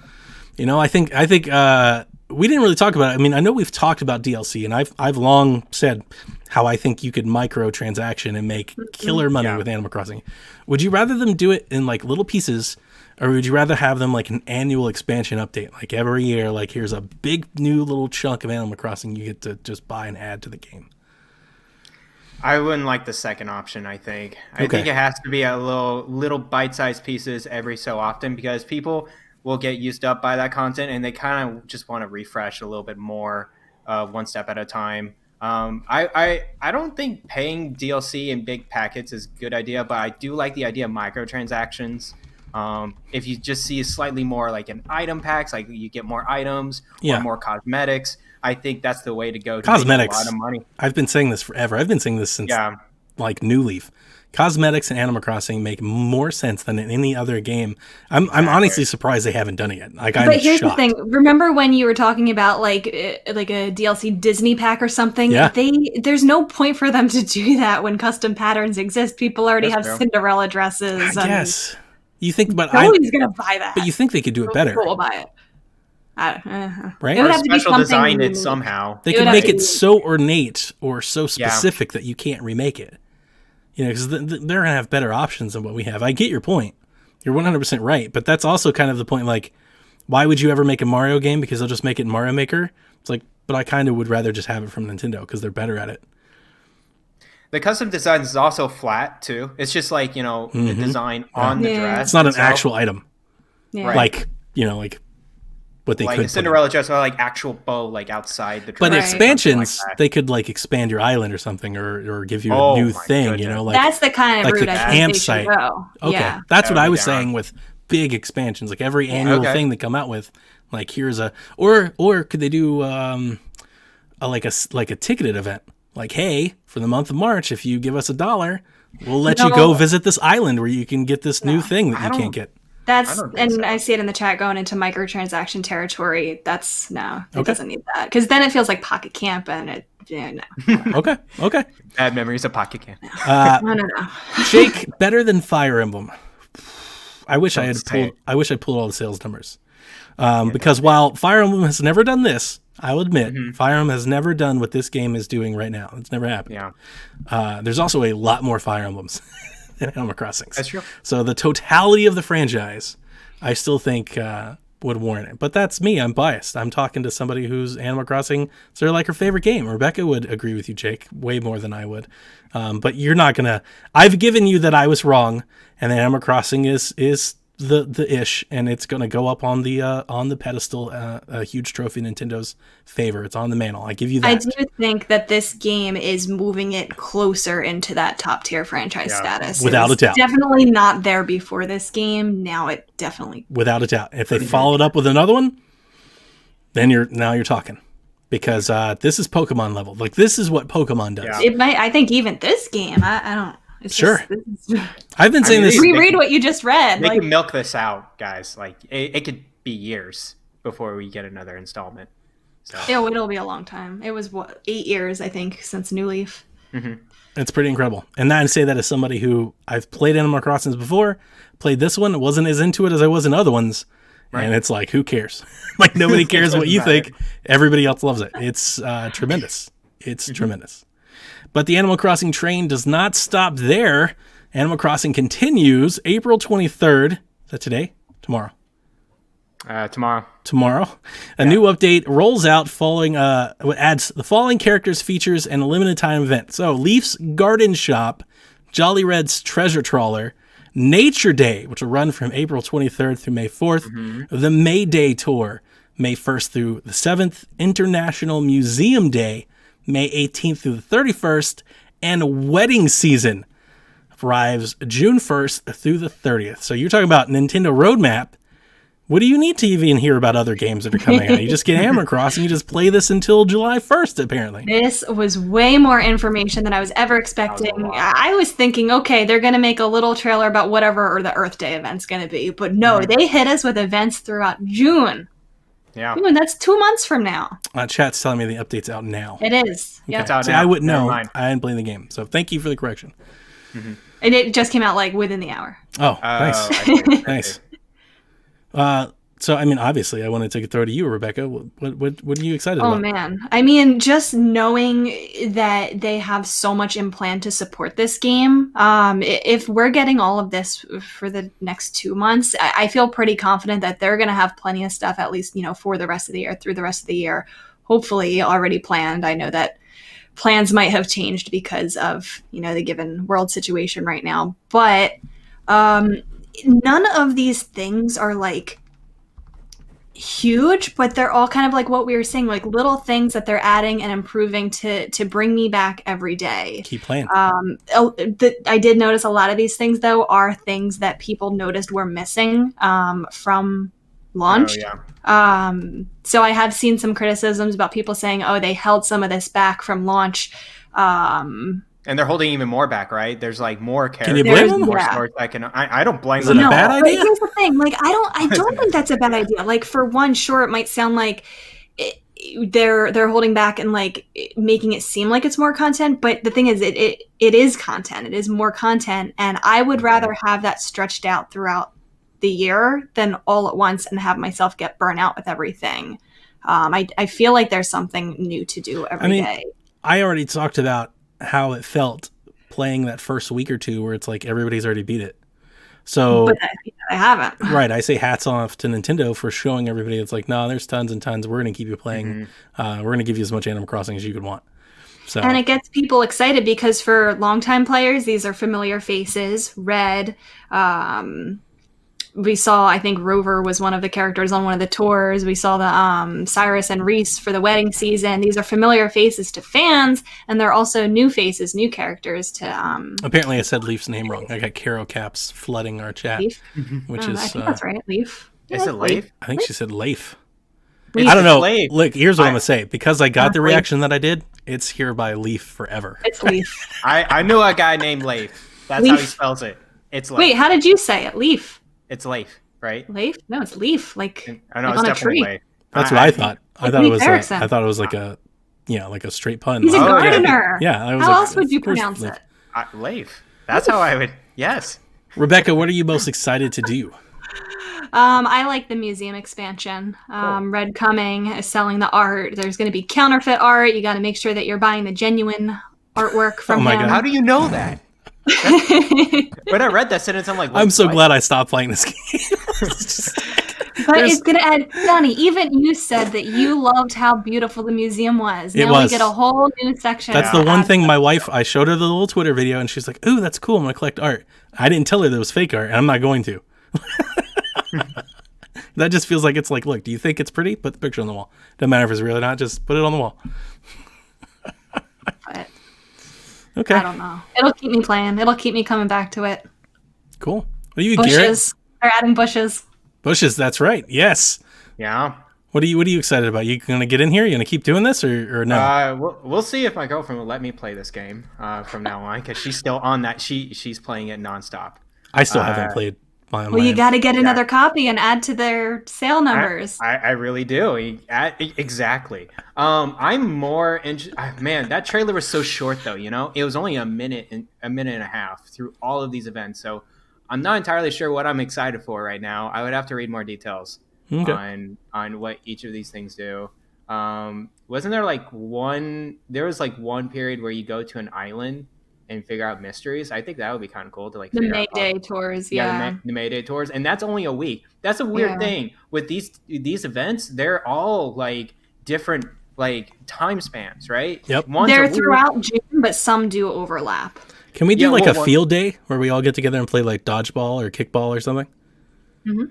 I think we didn't really talk about it. I mean, I know we've talked about DLC, and I've long said how I think you could microtransaction and make killer money with Animal Crossing. Would you rather them do it in like little pieces, or would you rather have them like an annual expansion update? Like every year, like here's a big new little chunk of Animal Crossing you get to just buy and add to the game. I wouldn't like the second option, I think. I think it has to be a little bite-sized pieces every so often, because people will get used up by that content and they kind of just want to refresh a little bit more, one step at a time. I don't think paying DLC in big packets is a good idea, but I do like the idea of microtransactions. If you just see slightly more like in item packs, like you get more items or more cosmetics, I think that's the way to go to cosmetics. Make a lot of money. I've been saying this forever. I've been saying this since like New Leaf. Cosmetics in Animal Crossing make more sense than in any other game. I'm honestly surprised they haven't done it yet. Like, but here's shocked. The thing. Remember when you were talking about like a DLC Disney pack or something? Yeah. There's no point for them to do that when custom patterns exist. People already have Cinderella dresses. Yes. You think, but nobody's gonna buy that. But you think they could do it better? People will buy it. Right? It would or have to be special design it somehow. They could make it so ornate or so specific that you can't remake it. Because they're going to have better options than what we have. I get your point. You're 100% right. But that's also kind of the point, like, why would you ever make a Mario game? Because they'll just make it in Mario Maker? It's like, but I kind of would rather just have it from Nintendo because they're better at it. The custom design is also flat, too. It's just like, the design on the dress. It's not an actual item. Yeah. Right. Like, what they like could a Cinderella dress or like actual bow like outside the dress. But expansions, they could like expand your island or something or give you a new thing, goodness. like that's the kind of like route the I think they should go. Okay. Yeah. That's what I was saying with big expansions, like every annual thing they come out with, like here's a or could they do like a ticketed event? Like, hey, for the month of March, if you give us $1, we'll let you go visit this island where you can get this new thing that you can't get. I see it in the chat going into microtransaction territory. It doesn't need that, because then it feels like Pocket Camp, and Okay. Bad memories of Pocket Camp. No. Jake, better than Fire Emblem. I wish I pulled all the sales numbers. Because while Fire Emblem has never done this, I'll admit, Fire Emblem has never done what this game is doing right now. It's never happened. Yeah. There's also a lot more Fire Emblems than Animal Crossing. That's true. So the totality of the franchise, I still think would warrant it. But that's me. I'm biased. I'm talking to somebody who's Animal Crossing. It's like her favorite game. Rebecca would agree with you, Jake, way more than I would. But you're not gonna. I've given you that I was wrong, and that Animal Crossing is the ish, and it's gonna go up on the pedestal, a huge trophy in Nintendo's favor. It's on the mantle. I give you that. I do think that this game is moving it closer into that top tier franchise status. Without a doubt. Definitely not there before this game. Now it definitely. Without a doubt. If they followed up with another one, then you're talking. Because this is Pokemon level. Like, this is what Pokemon does. Yeah. It might. I think even this game. I don't. It's Sure. Just, I've been saying this. reread what you just read. They Like, can milk this out, guys. Like it could be years before we get another installment. So it'll be a long time. It was 8 years, I think, since New Leaf. It's pretty incredible. And I say that as somebody who I've played Animal Crossing before, played this one, wasn't as into it as I was in other ones. Right. And it's like, who cares? Like, nobody cares what you think. Everybody else loves it. It's tremendous. It's tremendous. But the Animal Crossing train does not stop there. Animal Crossing continues April 23rd. Is that today? Tomorrow. Tomorrow. A new update rolls out following adds the following characters, features, and a limited time event. So Leaf's Garden Shop, Jolly Red's Treasure Trawler, Nature Day, which will run from April 23rd through May 4th, the May Day Tour, May 1st through the 7th, International Museum Day, May 18th through the 31st, and Wedding Season arrives June 1st through the 30th. So you're talking about Nintendo roadmap. What do you need to even hear about other games that are coming out? You just get Animal Crossing, you just play this until July 1st, apparently. This was way more information than I was ever expecting. I was thinking, okay, they're going to make a little trailer about whatever or the Earth Day event's going to be. But no, they hit us with events throughout June. Yeah. June, that's 2 months from now. Chat's telling me the update's out now. It is. Okay. Yeah. It's out See, now. I wouldn't Never know. mind. I didn't play the game. So thank you for the correction. And it just came out like within the hour. Oh, nice. I see. Nice. So, I mean, obviously, I wanted to throw to you, Rebecca. What are you excited Oh about? man. I mean, just knowing that they have so much in plan to support this game. If we're getting all of this for the next 2 months, I feel pretty confident that they're going to have plenty of stuff, at least, for the rest of the year, through the rest of the year, hopefully already planned. I know that plans might have changed because of, the given world situation right now, but none of these things are like huge, but they're all kind of like what we were saying, like little things that they're adding and improving to bring me back every day. Keep playing. I did notice a lot of these things though are things that people noticed were missing from launch. Oh, yeah. So I have seen some criticisms about people saying, oh, they held some of this back from launch. And they're holding even more back, right? There's like more characters, Can you blame them? more Yeah. stories. I don't blame Is them. it a bad but idea? here's the thing. Like, I don't think that's a bad idea. Like, for one, sure, it might sound like they're holding back and like making it seem like it's more content. But the thing is, it is content. It is more content, and I would rather have that stretched out throughout the year than all at once and have myself get burnt out with everything. I feel like there's something new to do every day. I already talked about how it felt playing that first week or two where it's like everybody's already beat it. So, But I haven't. right, I say hats off to Nintendo for showing everybody it's like, no, there's tons and tons. We're going to keep you playing. We're going to give you as much Animal Crossing as you could want. So, And it gets people excited because for longtime players, these are familiar faces. Red, we saw, I think Rover was one of the characters on one of the tours. We saw the Cyrus and Reese for the wedding season. These are familiar faces to fans, and they're also new faces, new characters to... apparently I said Leaf's name wrong. I got Caro Caps flooding our chat, Leaf? which I is, think that's right, Leaf. Is it Leif? I think she said Leaf. Leaf. I don't know. Leif. Look, here's what I'm going to say. Because I got the Leif. reaction that I did, it's hereby Leaf forever. It's Leaf. I knew a guy named Leif. That's how he spells it. It's Leif. Wait, how did you say it? Leaf? It's Leif, right? Leaf? No, it's Leaf. Like, I know like it's on a definitely tree. Leif. That's what I thought. I thought it Leif was. Erikson. I thought it was like a, like a straight pun. He's a Like, Oh, yeah. gardener. Yeah, I was How like, else would you of course, pronounce Leif. it? Leif. That's how I would. Yes. Rebecca, what are you most excited to do? I like the museum expansion. Red Coming is selling the art. There's going to be counterfeit art. You got to make sure that you're buying the genuine artwork from Oh my him. God. How do you know that? When I read that sentence, I'm like, I'm so what? glad I stopped playing this game. But There's- it's going to add, Johnny, even you said that you loved how beautiful the museum was. It Now was. we get a whole new section. That's the one thing my wife, I showed her the little Twitter video and she's like, ooh, that's cool. I'm going to collect art. I didn't tell her that it was fake art and I'm not going to. That just feels like it's like, look, do you think it's pretty? Put the picture on the wall. Doesn't matter if it's real or not. Just put it on the wall. But Okay. I don't know. It'll keep me playing. It'll keep me coming back to it. Cool. What are you, Garrett? Bushes. They're adding bushes. Bushes. That's right. Yes. Yeah. What are you excited about? You going to get in here? You going to keep doing this or no? We'll see if my girlfriend will let me play this game from now on, because she's still on that. She's playing it nonstop. I still haven't played my Well, you got to get another copy and add to their sale numbers. I really do. Exactly. I'm more man, that trailer was so short though, you know? It was only a minute and a half through all of these events. So I'm not entirely sure what I'm excited for right now. I would have to read more details on what each of these things do. Wasn't there one period where you go to an island and figure out mysteries? I think that would be kind of cool to the figure May out. Day tours, yeah. The May Day tours, and that's only a week. That's a weird thing with these events. They're all different time spans, right? Yep. They're throughout June, but some do overlap. Can we do Yeah, a field day where we all get together and play dodgeball or kickball or something? Mm-hmm.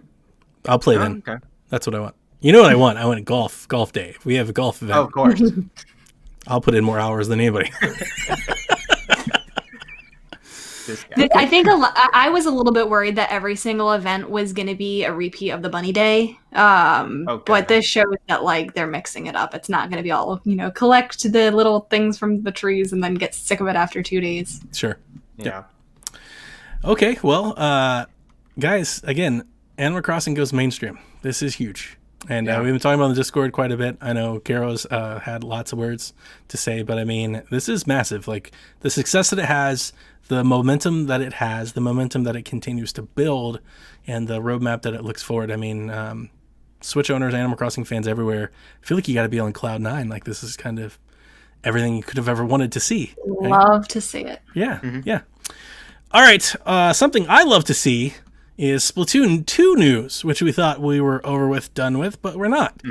I'll play then. Okay. That's what I want. You know what I want? I want a golf day. If we have a golf event, Oh, of course. I'll put in more hours than anybody. This guy. I think I was a little bit worried that every single event was going to be a repeat of the Bunny Day. But this shows that they're mixing it up. It's not going to be all, collect the little things from the trees and then get sick of it after 2 days. Sure. Yeah. Okay. Well, guys, again, Animal Crossing goes mainstream. This is huge. And we've been talking about the Discord quite a bit. I know Garo's had lots of words to say, but I mean, this is massive. The success that it has, the momentum that it has, the momentum that it continues to build, and the roadmap that it looks forward. I mean, Switch owners, Animal Crossing fans everywhere, I feel like you got to be on cloud nine. This is kind of everything you could have ever wanted to see. Right? Love to see it. Yeah, yeah. All right, something I love to see is Splatoon 2 news, which we thought we were over with, done with, but we're not.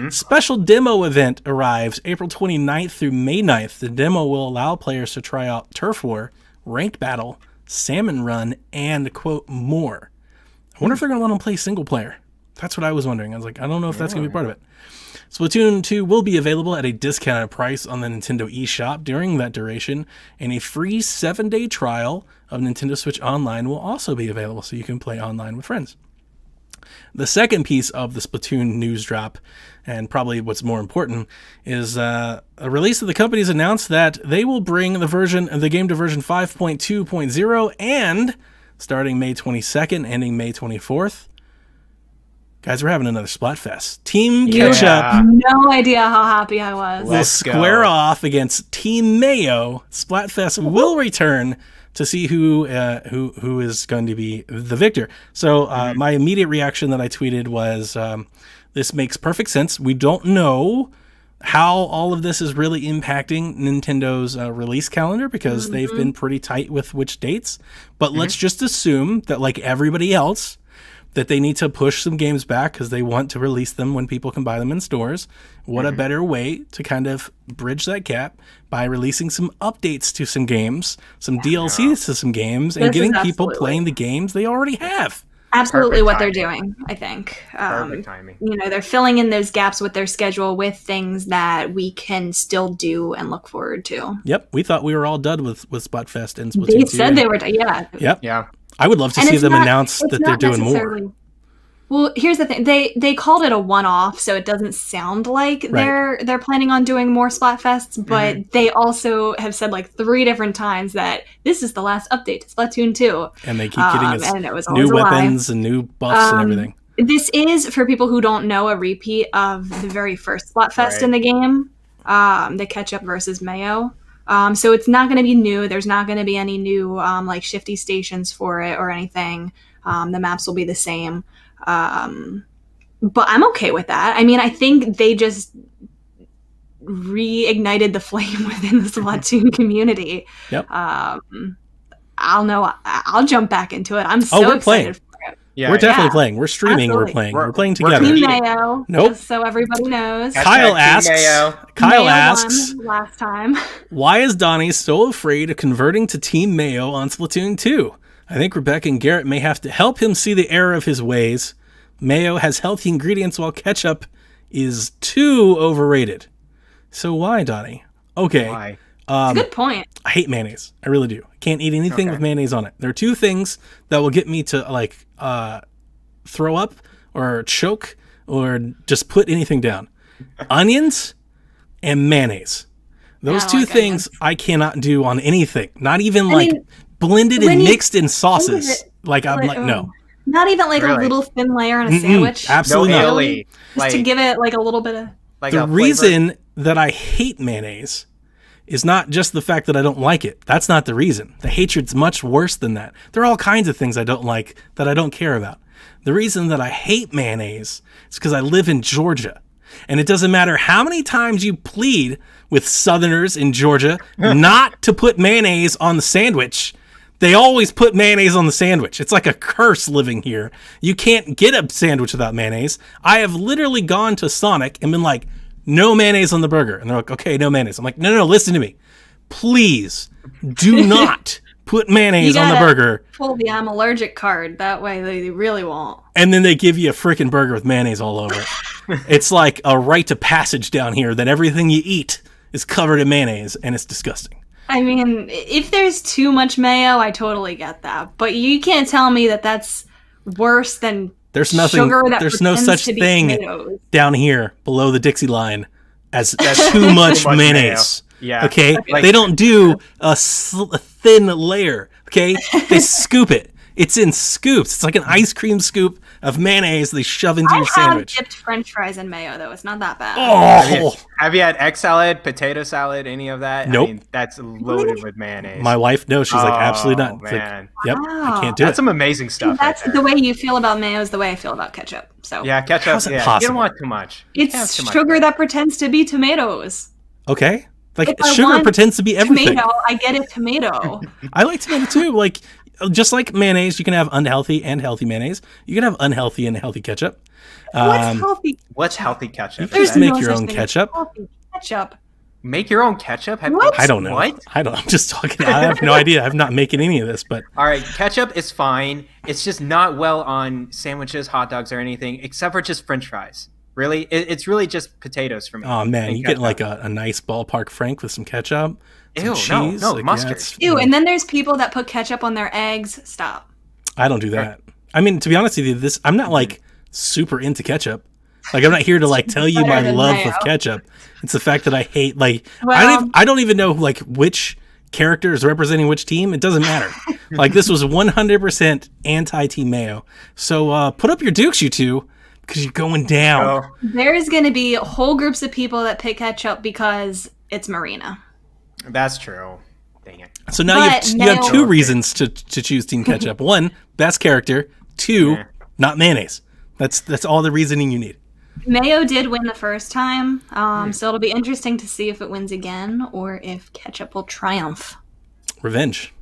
Special demo event arrives April 29th through May 9th. The demo will allow players to try out Turf War, Ranked Battle, Salmon Run, and, quote, more. I wonder if they're going to let them play single player. That's what I was wondering. I was like, I don't know if that's going to be part of it. Splatoon 2 will be available at a discounted price on the Nintendo eShop during that duration, and a free 7-day trial of Nintendo Switch Online will also be available, so you can play online with friends. The second piece of the Splatoon news drop, and probably what's more important, is a release that the company's announced that they will bring the game to version 5.2.0, and starting May 22nd, ending May 24th, guys, we're having another Splatfest. Team Catch Up No idea how happy I was. will square off against Team Mayo. Splatfest will return to see who is going to be the victor. So my immediate reaction that I tweeted was, this makes perfect sense. We don't know how all of this is really impacting Nintendo's release calendar because they've been pretty tight with which dates. But let's just assume that, like everybody else, that they need to push some games back because they want to release them when people can buy them in stores. What a better way to kind of bridge that gap by releasing some updates to some games, some DLCs to some games, and This getting is people absolutely- playing the games they already have. Absolutely Perfect what they're timing. doing, I think. Perfect timing. They're filling in those gaps with their schedule with things that we can still do and look forward to. Yep, we thought we were all done with Splatfest and Splatoon They 2. said they were, yeah. Yep. Yeah. I would love to And see it's them not- announce it's that they're not doing more. necessarily- Well, here's the thing. They called it a one-off, so it doesn't sound like they're planning on doing more Splatfests, but they also have said 3 different times that this is the last update to Splatoon 2. And they keep getting us and it was always new a lie. weapons and new buffs and everything. This is, for people who don't know, a repeat of the very first Splatfest Right. in the game, the Ketchup versus Mayo. So it's not going to be new. There's not going to be any new shifty stations for it or anything. The maps will be the same. But I'm okay with that. I mean, I think they just reignited the flame within the Splatoon community. Yep. I'll jump back into it. I'm so we're excited playing. for it. Yeah, We're definitely Yeah. playing. We're streaming. Absolutely. We're playing. We're We're- playing we're together. Team Eating. Mayo, Nope. just so everybody knows. Kyle Team asks. Mayo. Kyle Mayo asks, won last time. why is Donnie so afraid of converting to Team Mayo on Splatoon 2? I think Rebecca and Garrett may have to help him see the error of his ways. Mayo has healthy ingredients while ketchup is too overrated. So why, Donnie? Okay. Why? Good point. I hate mayonnaise. I really do. I can't eat anything Okay. with mayonnaise on it. There are two things that will get me to like throw up or choke or just put anything down. Onions and mayonnaise. Those I don't two like things I cannot do on anything. Not even like mean, blended when and you mixed in think of sauces. it, Like I'm like no. Not even like a Really? little thin layer on a Mm-mm, sandwich. absolutely No not. aioli. Just to give it like a little bit of. like The a flavor. reason that I hate mayonnaise is not just the fact that I don't like it. That's not the reason. The hatred's much worse than that. There are all kinds of things I don't like that I don't care about. The reason that I hate mayonnaise is because I live in Georgia. And it doesn't matter how many times you plead with Southerners in Georgia not to put mayonnaise on the sandwich. They always put mayonnaise on the sandwich. It's like a curse living here. You can't get a sandwich without mayonnaise. I have literally gone to Sonic and been like, no mayonnaise on the burger. And they're like, okay, no mayonnaise. I'm like, no, listen to me. Please do not put mayonnaise on the gotta burger. Pull the I'm allergic card. That way they really won't. And then they give you a freaking burger with mayonnaise all over it. It's like a rite of passage down here that everything you eat is covered in mayonnaise, and it's disgusting. I mean, if there's too much mayo, I totally get that. But you can't tell me that that's worse than There's nothing. sugar that There's no pretends such to be thing tomatoes. down here below the Dixie line as too much much mayonnaise. mayo. Yeah. Okay. Like- They don't do a thin layer. Okay. They scoop it. It's in scoops. It's like an ice cream scoop of mayonnaise they shove into I your have sandwich. dipped French fries in mayo, though. It's not that bad. Oh, Have you had egg salad, potato salad, any of that? Nope. I mean, that's loaded with mayonnaise. my wife knows. She's like, absolutely Oh, not. It's like, man. yep, I Wow. can't do That's it. some amazing stuff. That's right there. the way you feel about mayo is the way I feel about ketchup. So Yeah, ketchup. How's it Yeah, you possible? don't want too much. You can't have it's too much. sugar that pretends to be tomatoes. Okay. Like If I sugar want pretends to be everything. Tomato, I get a tomato. I like tomato too. Like just like mayonnaise, you can have unhealthy and healthy mayonnaise. You can have unhealthy and healthy ketchup. What's healthy? What's healthy ketchup? There's Is that- make no your such own thing as ketchup. healthy ketchup. Make your own ketchup? What? I don't know. What? I don't. I'm just talking. I have no idea. I'm not making any of this, but All right, ketchup is fine. It's just not well on sandwiches, hot dogs, or anything, except for just French fries. Really, it's really just potatoes for me. oh man, and you get ketchup. like a nice ballpark Frank with some ketchup, some Ew, no, cheese. no, like, mustard. it's- Ew, and then there's people that put ketchup on their eggs. Stop. I don't do that. I mean, to be honest with you, I'm not like super into ketchup. Like I'm not here to like tell you my Better than love mayo. of ketchup. It's the fact that I hate like Well- I don't even know like which character is representing which team. It doesn't matter. Like this was 100% anti-team mayo. So put up your dukes, you two, because you're going down. Oh, There's going to be whole groups of people that pick ketchup because it's Marina. that's true. Dang it. So now you have, But you have mayo- two reasons to choose Team Ketchup. One, best character. Two, Yeah. not mayonnaise. That's all the reasoning you need. Mayo did win the first time, so it'll be interesting to see if it wins again or if ketchup will triumph. Revenge.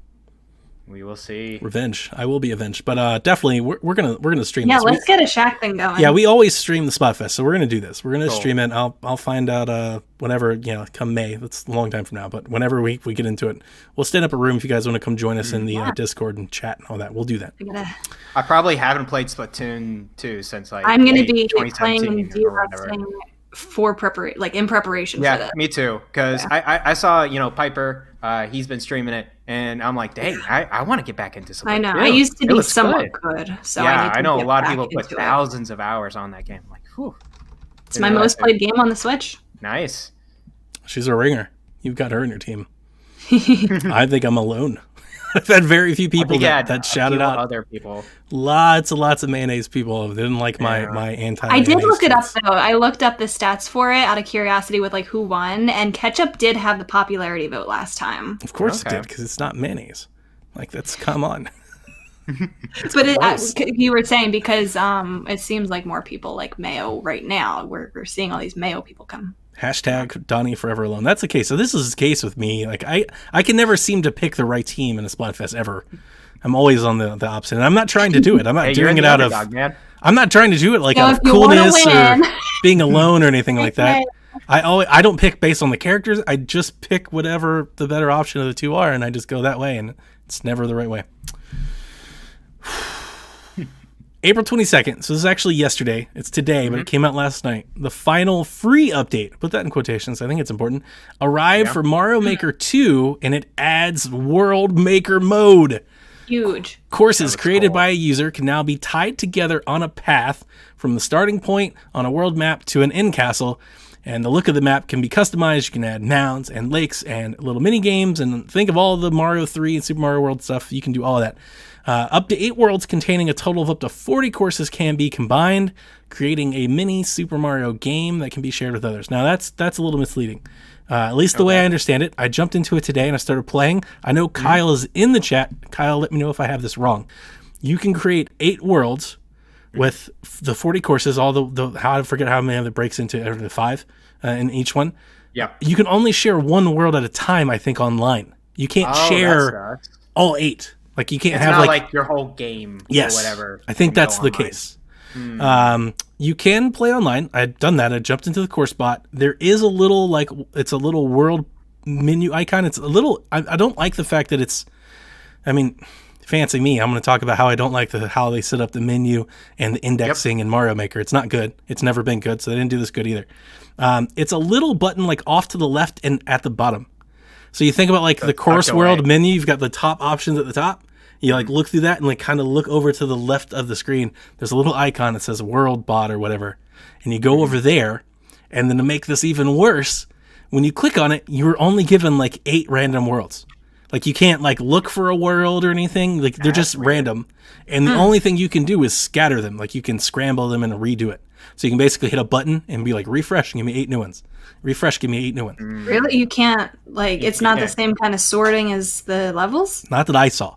We will see. Revenge. I will be avenged. But definitely we're gonna stream Yeah, this. let's get a Shaq thing going. Yeah, we always stream the Spotfest, so we're gonna do this. We're gonna Cool. stream it. I'll find out whenever, come May. That's a long time from now, but whenever we get into it, we'll stand up a room if you guys want to come join us in the Discord and chat and all that. We'll do that. We gotta- I probably haven't played Splatoon 2 since like I'm going to late be 2017 playing or whatever. D-Rusting for preparation, like in preparation for Yeah, this. me too. Because I saw Piper. He's been streaming it, and I'm like, dang, I want to get back into Splatoon. I know. I used to It be looks somewhat good, so yeah, I need to know a get lot of back people put into it. thousands of hours on that game. I'm like, whew, It's my most played game on the Switch. Nice. She's a ringer. You've got her in your team. I think I'm alone. I've had very few people that shouted out. Other people. Lots and lots of mayonnaise people didn't like my anti. I did look it up though. I looked up the stats for it out of curiosity with like who won, and ketchup did have the popularity vote last time. Of course Okay. it did, because it's not mayonnaise. Like that's come on. But you were saying because it seems like more people like Mayo right now. We're seeing all these Mayo people come. Hashtag Donnie Forever Alone. That's the case. So this is the case with me. Like I can never seem to pick the right team in a Splatfest ever. I'm always on the opposite. And I'm not trying to do it. I'm not doing it out of. Man. I'm not trying to do it like out of coolness or being alone or anything like that. I don't pick based on the characters. I just pick whatever the better option of the two are, and I just go that way, and it's never the right way. April 22nd. So this is actually yesterday. It's today, but it came out last night. The final free update, put that in quotations, I think it's important, arrived for Mario Maker 2, and it adds World Maker mode. Huge. Courses created by a user can now be tied together on a path from the starting point on a world map to an end castle. And the look of the map can be customized. You can add mounds and lakes and little mini games. And think of all the Mario 3 and Super Mario World stuff. You can do all of that. Up to 8 worlds containing a total of up to 40 courses can be combined, creating a mini Super Mario game that can be shared with others. Now, that's a little misleading. At least the way I understand it. I jumped into it today and I started playing. I know Kyle is in the chat. Kyle, let me know if I have this wrong. You can create 8 worlds with the 40 courses, all the how I forget how many of it breaks into the 5 in each one. Yeah. You can only share one world at a time, I think, online. You can't share all 8. Like you can't have not like your whole game or whatever. I think that's the case. You can play online. I've done that. I jumped into the course bot. There is a little it's a little world menu icon. It's a little I don't like the fact that it's fancy me. I'm going to talk about how I don't like how they set up the menu and the indexing in Mario Maker. It's not good. It's never been good, so they didn't do this good either. It's a little button like off to the left and at the bottom. So you think about like the course world menu, you've got the top options at the top. You like look through that and like kind of look over to the left of the screen. There's a little icon that says World Bot or whatever. And you go over there, and then to make this even worse, when you click on it, you're only given like 8 random worlds. Like you can't like look for a world or anything. Like they're just random. And the only thing you can do is scatter them. Like you can scramble them and redo it. So you can basically hit a button and be like, refresh and give me 8 new ones. Refresh, give me 8 new ones. Really? You can't it's not the same kind of sorting as the levels? Not that I saw.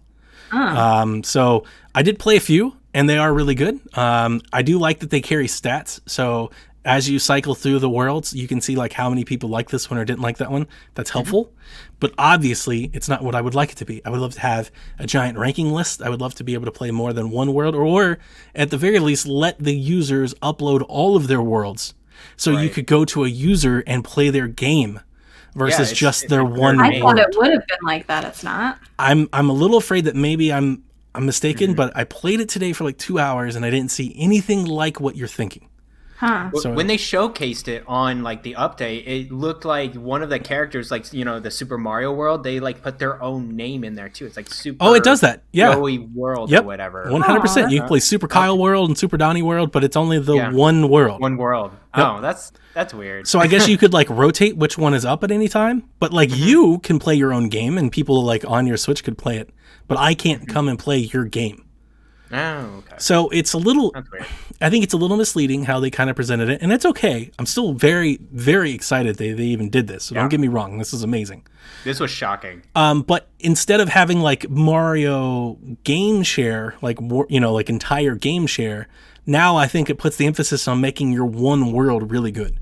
So I did play a few and they are really good. I do like that they carry stats. So as you cycle through the worlds, you can see like how many people like this one or didn't like that one. That's helpful. But obviously it's not what I would like it to be. I would love to have a giant ranking list. I would love to be able to play more than one world, or at the very least, let the users upload all of their worlds. So you could go to a user and play their game versus just their one world. I thought it would have been like that. It's not. I'm a little afraid that maybe I'm mistaken, but I played it today for like 2 hours and I didn't see anything like what you're thinking. Huh. So when they showcased it on like the update, it looked like one of the characters, like the Super Mario World, they like put their own name in there too. It's like Super. Oh, it does that. Yeah. Joey World or whatever. 100%. You can play Super Kyle World and Super Donnie World, but it's only the one world. One world. Yep. Oh, that's weird. So I guess you could like rotate which one is up at any time, but like you can play your own game and people like on your Switch could play it, but I can't come and play your game. Oh, okay. So it's a little, That's weird. I think it's a little misleading how they kind of presented it, and it's okay. I'm still very, very excited they even did this. So don't get me wrong. This is amazing. This was shocking. But instead of having like Mario game share, like entire game share, now I think it puts the emphasis on making your one world really good.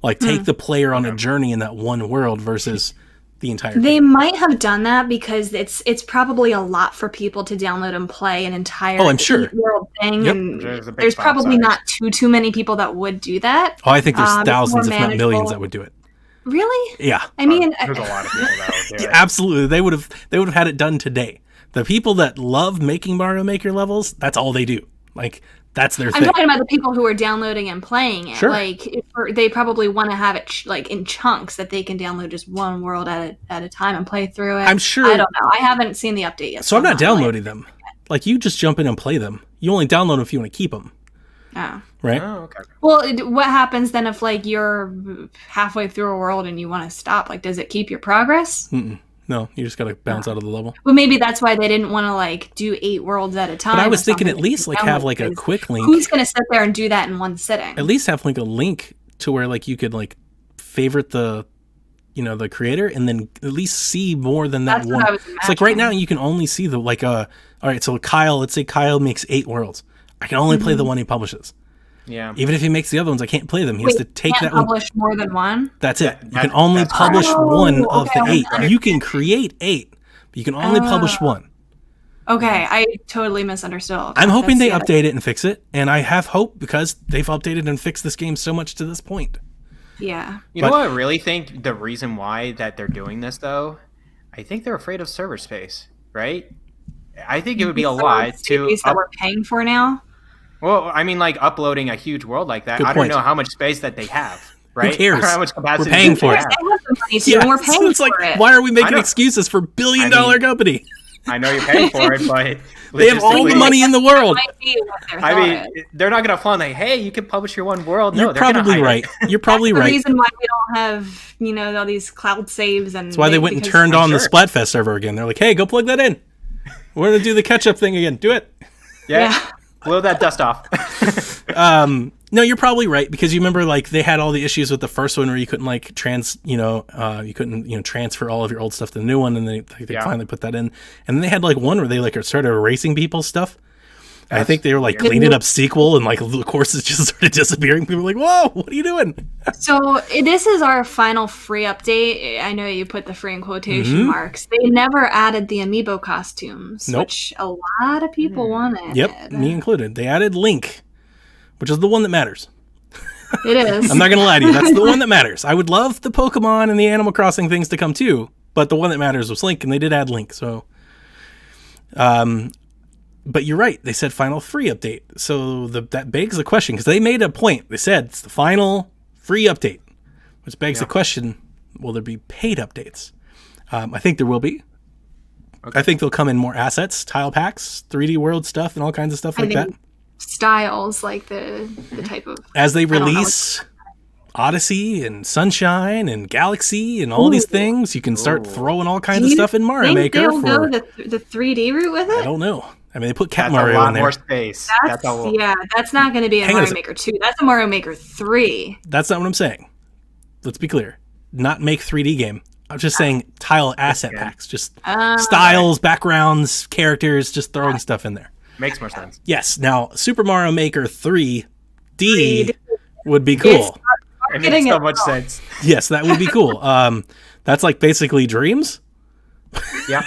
Like take the player on a journey in that one world versus the entire They game. might have done that because it's probably a lot for people to download and play an entire I'm sure. world thing. Yep. And There's there's probably not too many people that would do that. Oh, I think there's It's thousands, more if not millions, manageable. that would do it. Really? Yeah. I mean, There's a lot of people that would do it. Absolutely. They would have had it done today. The people that love making Mario Maker levels, that's all they do. Like that's their I'm thing. talking about the people who are downloading and playing it. Sure. Like they probably want to have it like in chunks that they can download just one world at a time and play through it. I'm sure. I don't know. I haven't seen the update yet. So I'm not downloading like, them. Like you just jump in and play them. You only download them if you want to keep them, Oh. right? Oh, okay. Well, what happens then if like you're halfway through a world and you want to stop? Like, does it keep your progress? No, you just got to bounce out of the level. Well, maybe that's why they didn't want to like do 8 worlds at a time. But I was or thinking something at least to like have download, like a because quick link. Who's going to sit there and do that in one sitting? At least have like a link to where like you could like favorite the the creator, and then at least see more than that That's one. what I was It's like right now imagining. you can only see the all right, so Kyle, let's say Kyle makes 8 worlds. I can only play the one he publishes. Yeah. Even if he makes the other ones, I can't play them. He has to take can't that one. publish more than one. That's it. You That- can only that's publish right. one Oh, of okay, the 8. I You can create 8, but you can only publish one. Okay, I totally misunderstood. I'm hoping they That's- update it and fix it, and I have hope because they've updated and fixed this game so much to this point. Yeah. You know But- what I really think the reason why that they're doing this though? I think they're afraid of server space, right? I think it would be a Some lot to series that we're paying for now. well, I mean, like uploading a huge world like that. Good I point. don't know how much space that they have, right? cares? Or how much capacity We're paying they for it. have. They have the money too, and we're paying so it's like, for it. why are we making know. excuses for $1 billion I mean, company? I know you're paying for it, but They have all the logistically- money in the world. Might be what their I thought mean, is. they're not gonna fund like, hey, you can publish your one world. No, You're they're gonna probably hide right. it. You're probably the right. reason why we don't have, all these cloud saves and That's why they went and because- turned on the sure. Splatfest server again. They're like, hey, go plug that in. We're going to do the catch-up thing again. Do it. Yeah, blow that dust off. No, you're probably right because you remember like they had all the issues with the first one where you couldn't like you couldn't transfer all of your old stuff to the new one, and they Yeah. finally put that in. And then they had like one where they like started erasing people's stuff. I think they were like weird. cleaning up SQL, and like the courses just started disappearing. People were like, "Whoa, what are you doing?" So this is our final free update. I know you put the free in quotation marks. They never added the amiibo costumes, Mm-hmm. Nope. which a lot of people wanted. Yep, me included. They added Link, which is the one that matters. It is. I'm not gonna lie to you. That's the one that matters. I would love the Pokemon and the Animal Crossing things to come too, but the one that matters was Link, and they did add Link. So, but you're right. They said final free update. So that begs the question because they made a point. They said it's the final free update, which begs the question: will there be paid updates? I think there will be. I think they'll come in more assets, tile packs, 3D world stuff, and all kinds of stuff like that. Styles, like the type of. As they don't know. release Odyssey and Sunshine and Galaxy and all these things, you can start throwing all kinds of Do you stuff in Mario think Maker they'll for go the 3D route with I it? don't know. I mean, they put Cat That's Mario a lot in there. more space. That's a lot. Yeah, that's not going to be a Hang on a Mario sec. Maker 2. That's a Mario Maker 3. That's not what I'm saying. Let's be clear. Not make 3D game. I'm just saying tile asset packs, just styles, backgrounds, characters, just throwing stuff in there. Makes more sense. Yes. Now, Super Mario Maker 3D 3D. would be cool. It Getting makes so it much wrong. sense. Yes, that would be cool. That's like basically Dreams. Yeah.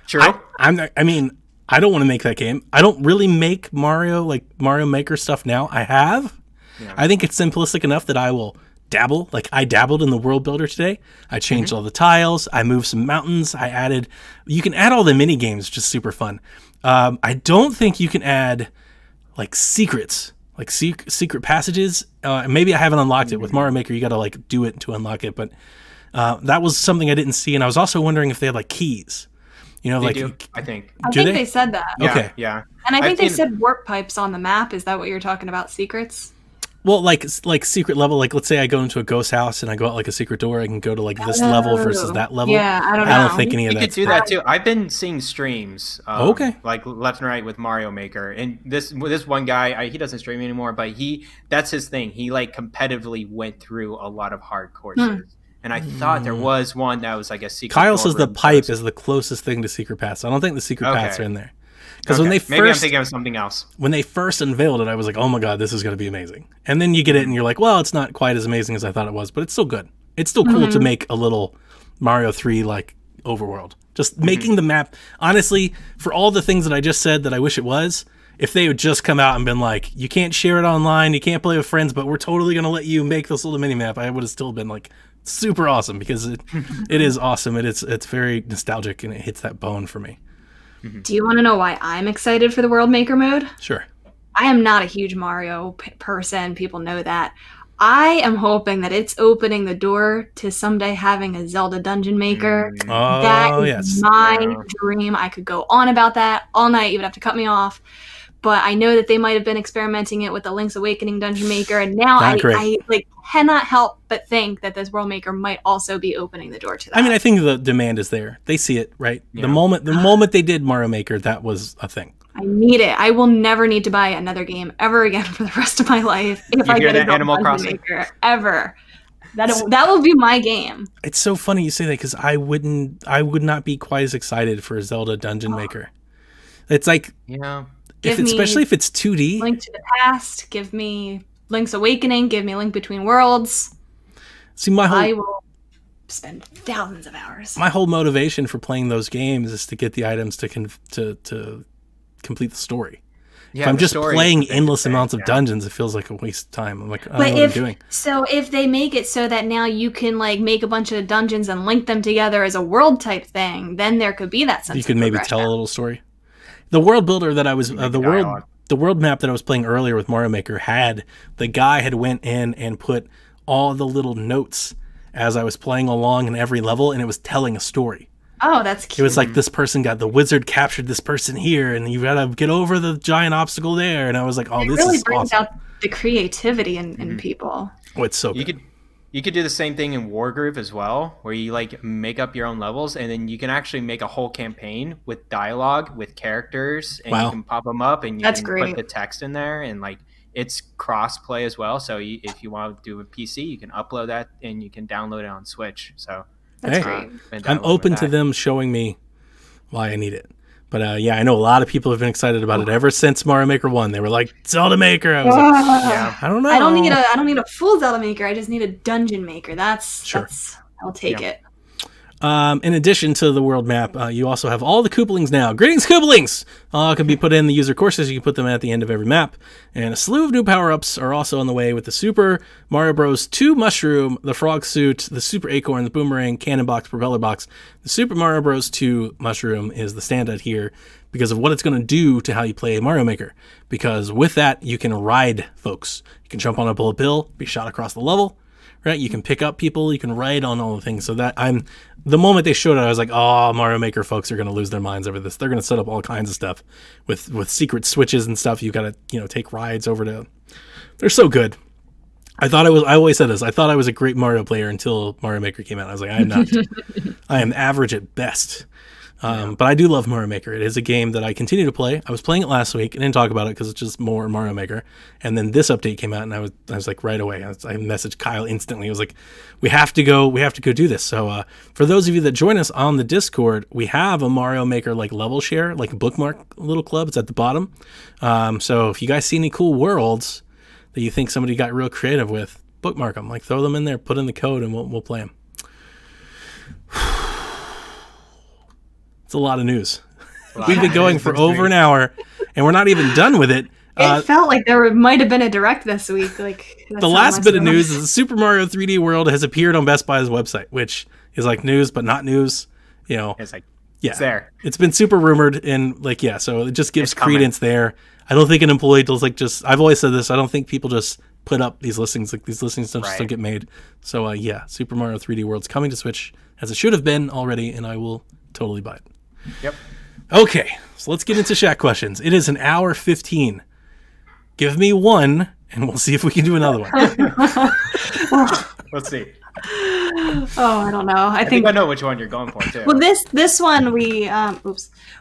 True. I mean, I don't want to make that game. I don't really make Mario Maker stuff now. I have. Yeah. I think it's simplistic enough that I will dabble. Like I dabbled in the world builder today. I changed all the tiles. I moved some mountains. You can add all the mini games, which is super fun. I don't think you can add like secrets, like secret passages. Maybe I haven't unlocked it with Mario Maker. You got to like do it to unlock it. But that was something I didn't see. And I was also wondering if they had like keys. You know, They like do, I think. I Do think they? they said that. Yeah, Okay. Yeah. And I think they seen- said warp pipes on the map. Is that what you're talking about? Secrets? well, like secret level. Like let's say I go into a ghost house and I go out like a secret door. I can go to like this level versus that level. Yeah, I don't know. I don't think any of You that. could do that too. I've been seeing streams, Okay. like left and right with Mario Maker, and this one guy, he doesn't stream anymore, but that's his thing. He like competitively went through a lot of hard courses, and I thought there was one that was like a secret. Kyle door says the room pipe course. is the closest thing to secret paths. I don't think the secret Okay. paths are in there. Because when Okay. they Maybe I'm first thinking of something else. when they first unveiled it, I was like, "Oh my god, this is going to be amazing!" And then you get it, and you're like, "Well, it's not quite as amazing as I thought it was, but it's still good. It's still cool to make a little Mario 3 like overworld. Just making the map. Honestly, for all the things that I just said that I wish it was, if they would just come out and been like, "You can't share it online, you can't play with friends, but we're totally going to let you make this little mini map," I would have still been like super awesome because it is awesome. It's very nostalgic and it hits that bone for me. Do you want to know why I'm excited for the World Maker mode? Sure. I am not a huge Mario person. People know that. I am hoping that it's opening the door to someday having a Zelda Dungeon Maker. Oh That is yes. my Yeah. dream. I could go on about that all night. You would have to cut me off. But I know that they might have been experimenting it with the Link's Awakening Dungeon Maker, and now Not I great. like cannot help but think that this World Maker might also be opening the door to that. I mean, I think the demand is there. They see it, right? Yeah. The moment they did Mario Maker, that was a thing. I need it. I will never need to buy another game ever again for the rest of my life if I hear get a that, Zelda Animal Dungeon Crossing? Maker ever. That will be my game. It's so funny you say that because I would not be quite as excited for Zelda Dungeon Maker. It's like, Yeah. especially if it's 2D. Link to the Past. Give me Link's Awakening. Give me Link Between Worlds. See, my I whole will spend thousands of hours. motivation for playing those games is to get the items to complete the story. Yeah, If I'm the just story playing is the endless thing, amounts of yeah. dungeons, it feels like a waste of time. I'm like, I don't But know what I'm doing. if they make it so that now you can like make a bunch of dungeons and link them together as a world type thing, then there could be that sense. You could of maybe progression. tell a little story. The world builder that I was dialogue. the world map that I was playing earlier with Mario Maker the guy had went in and put all the little notes as I was playing along in every level, and it was telling a story. Oh, that's cute. It was like this person the wizard captured this person here, and you gotta get over the giant obstacle there. And I was like, oh, it this really is brings awesome. out the creativity in people. Oh, it's so good. You could do the same thing in Wargroove as well, where you like make up your own levels, and then you can actually make a whole campaign with dialogue, with characters, and Wow. you can pop them up, and you That's can great. put the text in there, and like it's cross play as well. So if you want to do a PC, you can upload that, and you can download it on Switch. So That's Hey. great. been I'm downloading open with to that. them showing me why I need it. But yeah, I know a lot of people have been excited about it ever since Mario Maker 1. They were like, Zelda Maker. I was like, Yeah. I don't know. I don't need a full Zelda maker. I just need a dungeon maker. That's I'll take Yeah. it. In addition to the world map, you also have all the Koopalings now. Greetings, Koopalings! Can be put in the user courses. You can put them at the end of every map. And a slew of new power-ups are also on the way with the Super Mario Bros. 2 Mushroom, the Frog Suit, the Super Acorn, the Boomerang, Cannon Box, Propeller Box. The Super Mario Bros. 2 Mushroom is the standout here because of what it's going to do to how you play Mario Maker. Because with that, you can ride folks. You can jump on a bullet bill, be shot across the level. Right, you can pick up people, you can ride on all the things. So that the moment they showed it, I was like, oh, Mario Maker folks are going to lose their minds over this. They're going to set up all kinds of stuff with secret switches and stuff. You got to take rides over to. They're so good. I always said this. I thought I was a great Mario player until Mario Maker came out. I was like, I am not. I am average at best. But I do love Mario Maker. It is a game that I continue to play. I was playing it last week. I didn't talk about it because it's just more Mario Maker. And then this update came out, and I was like right away. I messaged Kyle instantly. I was like, we have to go do this. So for those of you that join us on the Discord, we have a Mario Maker like level share, like a bookmark little club. It's at the bottom. So if you guys see any cool worlds that you think somebody got real creative with, bookmark them. Like throw them in there, put in the code, and we'll play them. It's a lot of news. We've been going for over an hour, and we're not even done with it. It felt like there might have been a direct this week. Like The last bit of news is Super Mario 3D World has appeared on Best Buy's website, which is like news, but not news. It's like Yeah, it's there. It's been super rumored, and so it just gives It's coming. credence there. I don't think an employee does I've always said this. I don't think people just put up these listings. Like these listings just Right. don't get made. So Super Mario 3D World's coming to Switch as it should have been already, and I will totally buy it. Yep. Okay, so let's get into Shaq questions. It is an hour 15. Give me one, and we'll see if we can do another one. Let's see. Oh, I don't know. I I think think I know which one you're going for too. well, this one we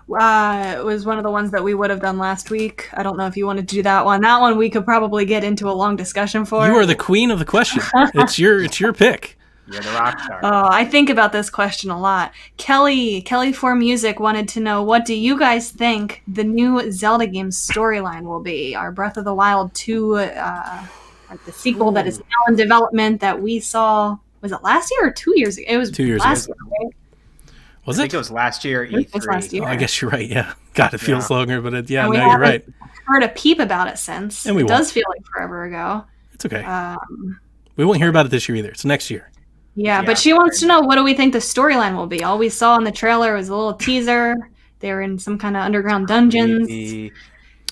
was one of the ones that we would have done last week. I don't know if you wanted to do that one. That one we could probably get into a long discussion for. You are the queen of the question. It's your pick. You're the rock star. Oh, I think about this question a lot. Kelly for Music wanted to know, what do you guys think the new Zelda game storyline will be? Our Breath of the Wild 2, the sequel that is now in development that we saw. Was it last year or 2 years ago? It was 2 years last ago. year, right? Was I it? think it was last year at It E3. was last year. Oh, I guess you're right. Yeah. God, it feels Yeah. longer, but And now we you're haven't right. heard a peep about it since. And we It won't. does feel like forever ago. It's okay. Um, We won't hear about it this year either. It's next year. Yeah, Yeah, but she wants to know, what do we think the storyline will be? All we saw in the trailer was a little teaser. They were in some kind of underground dungeons. Creepy.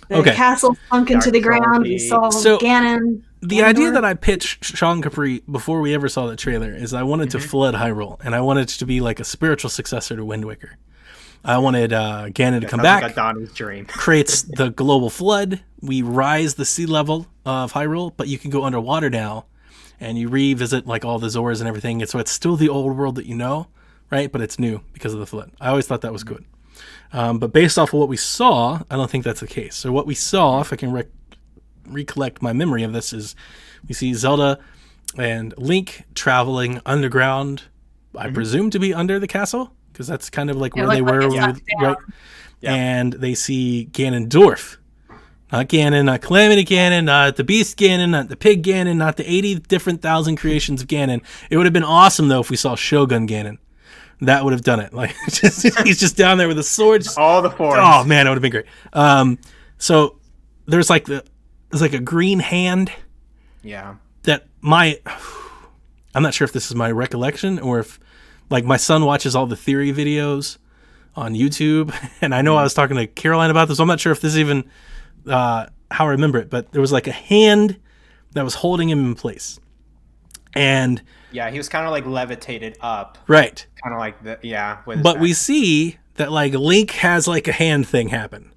The Okay. castle sunk into the Dark ground. We saw So, Ganon. The idea Ganondorf. that I pitched Sean Capri before we ever saw the trailer is I wanted to flood Hyrule, and I wanted it to be like a spiritual successor to Wind Waker. I wanted Ganon to come Sounds like back, a Donnie's dream. creates the global flood. We rise the sea level of Hyrule, but you can go underwater now, and you revisit like all the Zoras and everything. And so it's still the old world that you know, right? But it's new because of the flood. I always thought that was good. But based off of what we saw, I don't think that's the case. So what we saw, if I can recollect my memory of this, is we see Zelda and Link traveling underground, I presume to be under the castle, because that's kind of like where they were, right? Yeah. And they see Ganondorf. Not Ganon, not Calamity Ganon, not the Beast Ganon, not the Pig Ganon, not the 80 different thousand creations of Ganon. It would have been awesome, though, if we saw Shogun Ganon. That would have done it. Like, he's just down there with a sword. All the forms. Oh, man, it would have been great. So there's like a green hand Yeah. that I'm not sure if this is my recollection or if, like, my son watches all the theory videos on YouTube, and I know I was talking to Caroline about this, so I'm not sure if this is even how I remember it, but there was like a hand that was holding him in place. And Yeah, he was kind of like levitated up. right. Kind of like with his But back. we see that like Link has like a hand thing happen.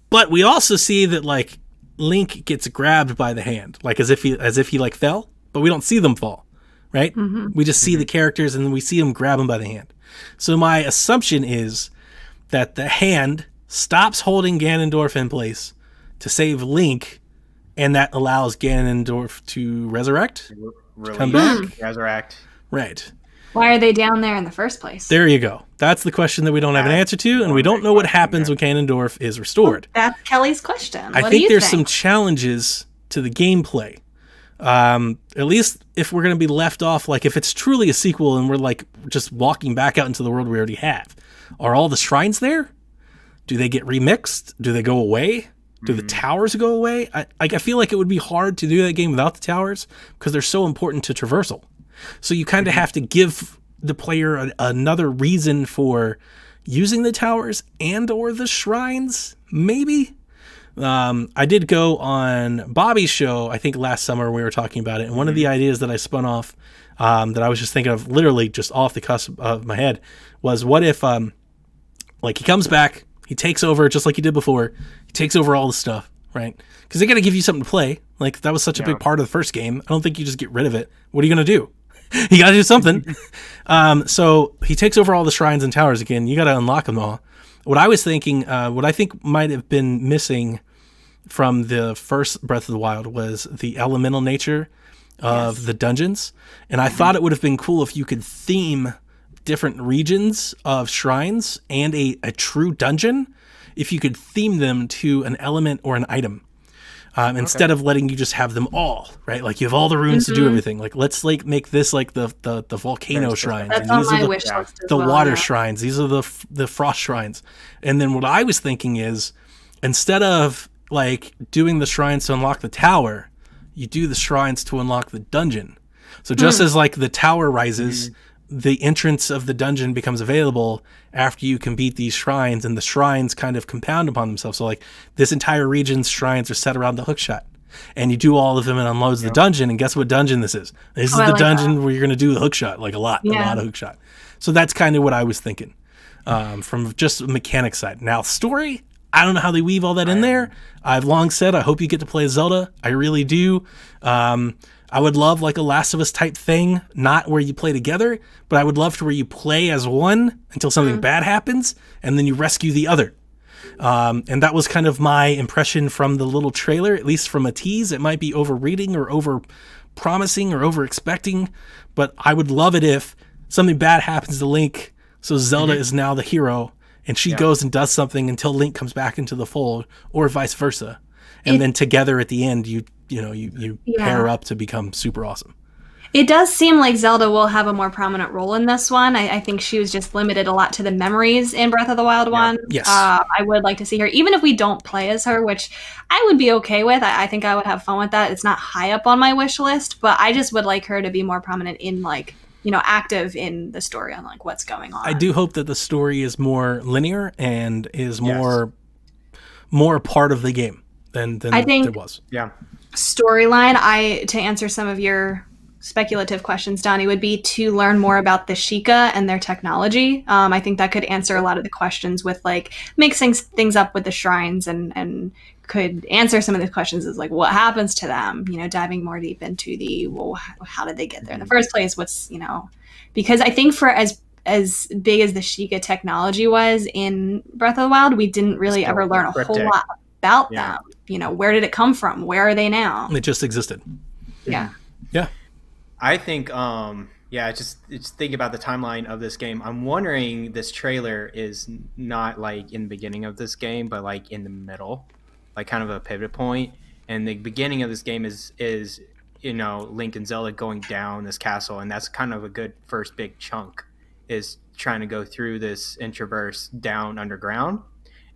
But we also see that like Link gets grabbed by the hand, like as if he like fell, but we don't see them fall, right? We just see the characters and then we see them grab him by the hand. So my assumption is that the hand stops holding Ganondorf in place to save Link, and that allows Ganondorf to resurrect. Really come back. resurrect. Right. Why are they down there in the first place? There you go. That's the question that we don't have an answer to, and we don't know what happens when Ganondorf is restored. That's Kelly's question. I What do think you there's think? some challenges to the gameplay. At least if we're going to be left off, like if it's truly a sequel and we're like just walking back out into the world we already have, are all the shrines there? Do they get remixed? Do they go away? Do the towers go away? I feel like it would be hard to do that game without the towers because they're so important to traversal. So you kind of have to give the player another reason for using the towers and or the shrines, maybe. I did go on Bobby's show, I think last summer we were talking about it, and one of the ideas that I spun off that I was just thinking of literally just off the cusp of my head was what if like he comes back, he takes over just like he did before, he takes over all the stuff, right? Because they got to give you something to play. Like that was such a big part of the first game. I don't think you just get rid of it. What are you going to do? You got to do something. So he takes over all the shrines and towers again. You got to unlock them all. What I was thinking, what I think might have been missing from the first Breath of the Wild was the elemental nature of the dungeons. And I thought it would have been cool if you could theme different regions of shrines and a true dungeon, if you could theme them to an element or an item. Instead of letting you just have them all, right? Like you have all the runes to do everything. Like let's like make this like the volcano shrines. That's and on these my are wish list as the well, water yeah. shrines. These are the frost shrines. And then what I was thinking is instead of like doing the shrines to unlock the tower, you do the shrines to unlock the dungeon. So just as like the tower rises, the entrance of the dungeon becomes available after you can beat these shrines, and the shrines kind of compound upon themselves. So like this entire region's shrines are set around the hookshot, and you do all of them and unloads the dungeon, and guess what dungeon this is? This is I the like dungeon where you're going to do the hookshot, like a lot of hookshot. So that's kind of what I was thinking from just the mechanic side. Now story, I don't know how they weave all that in there. I've long said I hope you get to play Zelda. I really do. I would love like a Last of Us type thing, not where you play together, but I would love to where you play as one until something bad happens, and then you rescue the other. And that was kind of my impression from the little trailer, at least from a tease. It might be overreading or over promising or over expecting, but I would love it if something bad happens to Link, so Zelda is now the hero, and she goes and does something until Link comes back into the fold, or vice versa. And then together at the end, you pair up to become super awesome. It does seem like Zelda will have a more prominent role in this one. I think she was just limited a lot to the memories in Breath of the Wild one. Yes. I would like to see her, even if we don't play as her, which I would be okay with. I think I would have fun with that. It's not high up on my wish list, but I just would like her to be more prominent in like, active in the story on like what's going on. I do hope that the story is more linear and is more part of the game than I think it was. Yeah. Storyline, to answer some of your speculative questions, Donnie, would be to learn more about the Sheikah and their technology. I think that could answer a lot of the questions with like mixing things up with the shrines and could answer some of the questions is like what happens to them, diving more deep into how did they get there in the first place? What's, because I think for as big as the Sheikah technology was in Breath of the Wild, we didn't really ever learn a whole lot about them. Where did it come from? Where are they now? It just existed. Yeah. Yeah. I think, just think about the timeline of this game. I'm wondering this trailer is not like in the beginning of this game, but like in the middle, like kind of a pivot point. And the beginning of this game is Link and Zelda going down this castle, and that's kind of a good first big chunk, is trying to go through this intraverse down underground.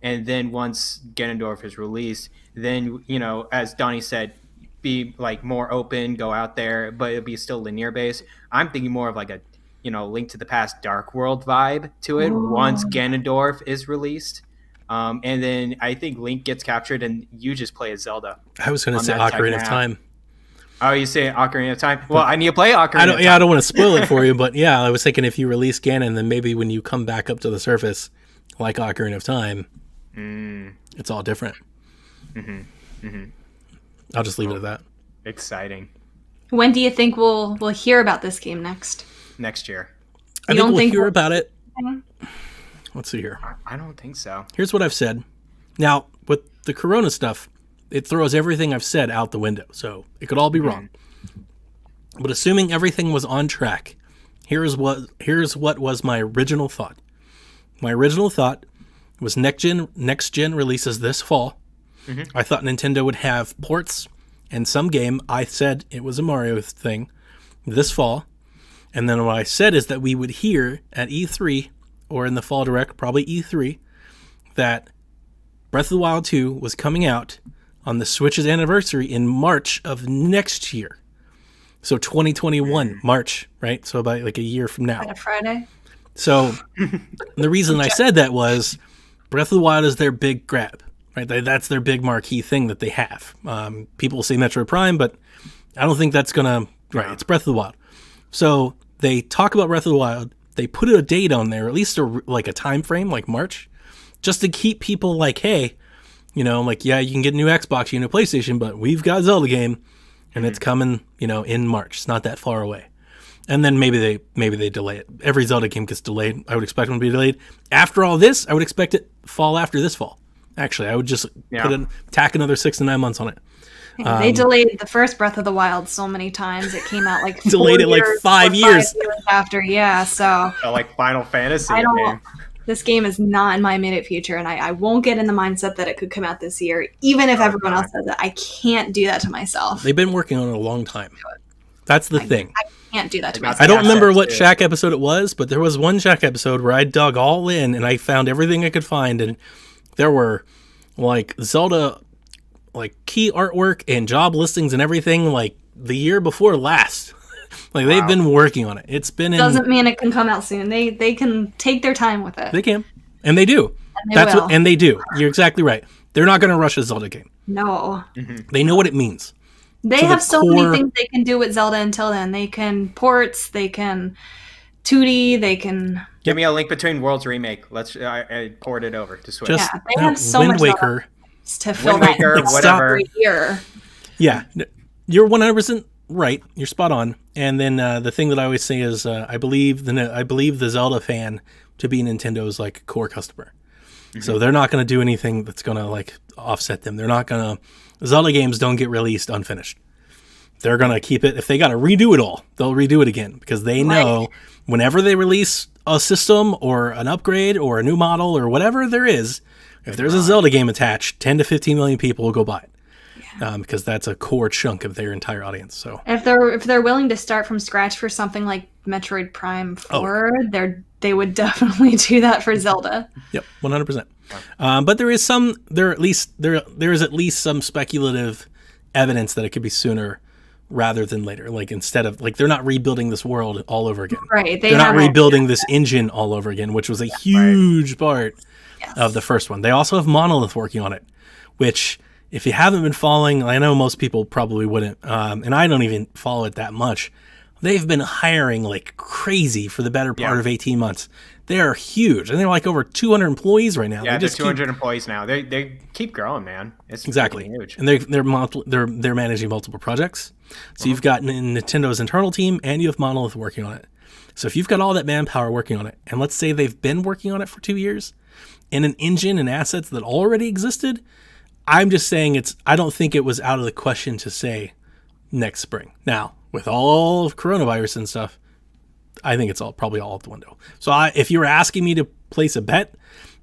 And then once Ganondorf is released, then, as Donnie said, be like more open, go out there, but it'll be still linear based. I'm thinking more of like a, Link to the Past Dark World vibe to it once Ganondorf is released. And then I think Link gets captured and you just play as Zelda. I was going to say Ocarina of Time. Oh, you say Ocarina of Time? Well, I need to play Ocarina of Time. I don't want to spoil it for you, but yeah, I was thinking if you release Ganon, then maybe when you come back up to the surface, like Ocarina of Time, it's all different. I'll just leave it at that. Exciting. When do you think we'll hear about this game next? Next year. I think we'll hear about it. Let's see here. I don't think so. Here's what I've said. Now, with the Corona stuff, it throws everything I've said out the window, so it could all be wrong. But assuming everything was on track, here's what was my original thought. My original thought was next gen releases this fall. I thought Nintendo would have ports and some game. I said it was a Mario thing this fall. And then what I said is that we would hear at E3 or in the fall direct, probably E3, that Breath of the Wild 2 was coming out on the Switch's anniversary in March of next year. So 2021, March, right? So about like a year from now. On a Friday. So the reason I said that was Breath of the Wild is their big grab, right? That's their big marquee thing that they have. People say Metroid Prime, but I don't think that's going to... Right, it's Breath of the Wild. So they talk about Breath of the Wild. They put a date on there, at least like a time frame, like March, just to keep people like, hey, you can get a new Xbox, you can get a PlayStation, but we've got a Zelda game, and it's coming, in March. It's not that far away. And then maybe they delay it. Every Zelda game gets delayed. I would expect them to be delayed. After all this, I would expect it fall after this fall. Actually, I would just tack another 6 to 9 months on it. They delayed the first Breath of the Wild so many times. It came out like delayed it like 5 years after. Yeah, so like Final Fantasy. This game is not in my immediate future, and I won't get in the mindset that it could come out this year, even if everyone else says it. I can't do that to myself. They've been working on it a long time. That's the thing. I can't do that to myself. I don't remember what Shaq episode it was, but there was one Shaq episode where I dug all in and I found everything I could find, and there were like Zelda like key artwork and job listings and everything like the year before last. Like they've been working on it. It's been doesn't mean it can come out soon. They can take their time with it. They can. And they do. And they do. You're exactly right. They're not going to rush a Zelda game. No. They know what it means. They have so many things they can do with Zelda until then. They can ports, they can 2D, they can... Give me a Link Between Worlds remake. I poured it over to Switch. They have so Wind much Waker. To fill Wind Waker, that whatever. Year. Yeah, you're 100% right. You're spot on. And then the thing that I always say is I believe the Zelda fan to be Nintendo's like core customer. So they're not going to do anything that's going to like offset them. They're not going to... Zelda games don't get released unfinished. They're going to keep it. If they got to redo it all, they'll redo it again because they know whenever they release a system or an upgrade or a new model or whatever there is, if there's a Zelda game attached, 10 to 15 million people will go buy it because that's a core chunk of their entire audience. So if they're willing to start from scratch for something like Metroid Prime 4, they would definitely do that for Zelda. Yep, 100%. But there is at least some speculative evidence that it could be sooner rather than later. Like instead of like they're not rebuilding this world all over again. Right. They're not rebuilding this engine all over again, which was a huge part of the first one. They also have Monolith working on it, which if you haven't been following, I know most people probably wouldn't, and I don't even follow it that much. They've been hiring like crazy for the better part of 18 months. They are huge, and they're like over 200 employees right now. Yeah, they're 200 employees now. They keep growing, man. It's exactly huge, and they're managing multiple projects. So you've got Nintendo's internal team, and you have Monolith working on it. So if you've got all that manpower working on it, and let's say they've been working on it for 2 years, in an engine and assets that already existed, I'm just saying I don't think it was out of the question to say next spring. Now, with all of coronavirus and stuff, I think it's probably all out the window. So if you were asking me to place a bet,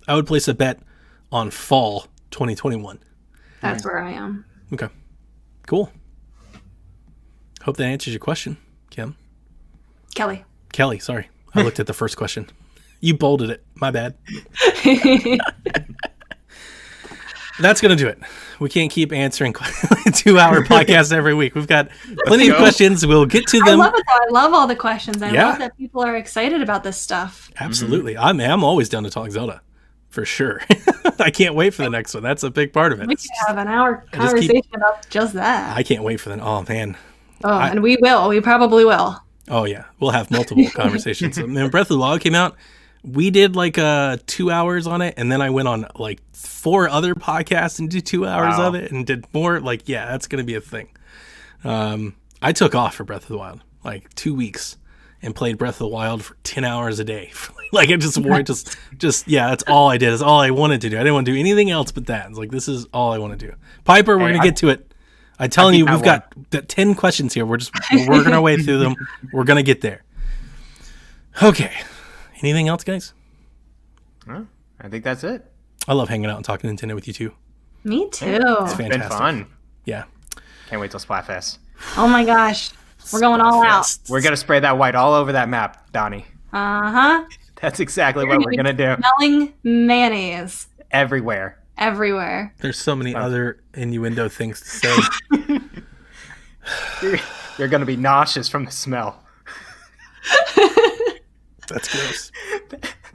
I would place a bet on fall 2021. That's where I am. Okay. Cool. Hope that answers your question, Kim. Kelly, sorry. I looked at the first question. You bolded it. My bad. That's going to do it. We can't keep answering 2-hour podcasts every week. We've got plenty of questions. We'll get to them. I love it though. I love all the questions. I Yeah. love that people are excited about this stuff. Absolutely. I'm always down to talk Zelda. For sure. I can't wait for the next one. That's a big part of it. We could have an hour I just conversation about just that. I can't wait for the... Oh, man. And we will. We probably will. Oh, yeah. We'll have multiple conversations. When Breath of the Wild came out, we did like 2 hours on it, and then I went on like 4 other podcasts and did 2 hours of it and did more. Like, yeah, that's going to be a thing. I took off for Breath of the Wild, like 2 weeks, and played Breath of the Wild for 10 hours a day. Like, it just yeah, that's all I did. That's all I wanted to do. I didn't want to do anything else but that. It's like, this is all I want to do. Piper, we're going to get to it. I'm telling you, we've got 10 questions here. We're working our way through them. We're going to get there. Okay. Anything else, guys? I think that's it. I love hanging out and talking Nintendo with you too. Me too. It's It's been fantastic. fun. Yeah. Can't wait till Splatfest. Oh my gosh. We're going all out. We're gonna spray that white all over that map, Donnie. Uh-huh. That's exactly what we're gonna do. Smelling mayonnaise Everywhere. everywhere. There's so many other innuendo things to say. You're gonna be nauseous from the smell. That's gross.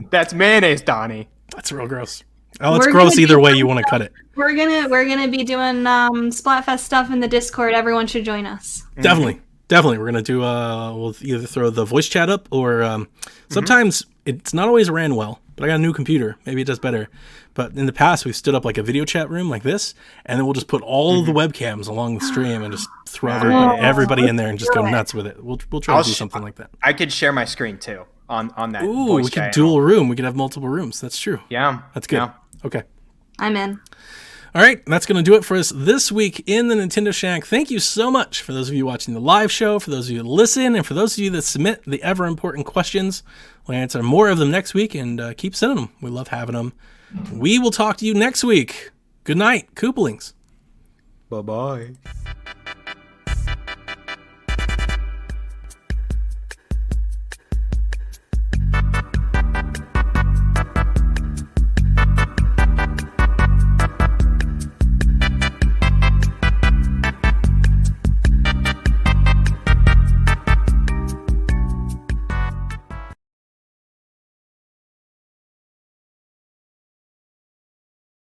That's mayonnaise, Donnie. That's real gross. Oh, it's We're gross gonna either be way doing you want to cut it. We're gonna be doing Splatfest stuff in the Discord. Everyone should join us. Definitely. We're gonna do. We'll either throw the voice chat up or sometimes it's not always ran well. But I got a new computer. Maybe it does better. But in the past, we've stood up like a video chat room like this, and then we'll just put all of the webcams along the stream and just throw everybody in there and just go nuts with it. We'll try to do something like that. I could share my screen too on that. Ooh, voice we could chat. dual room. We could have multiple rooms. That's true. Yeah, That's good. Yeah. Okay. I'm in. All right, that's going to do it for us this week in the Nintendo Shack. Thank you so much for those of you watching the live show, for those of you that listen, and for those of you that submit the ever-important questions. We'll answer more of them next week, and keep sending them. We love having them. We will talk to you next week. Good night, Koopalings. Bye-bye.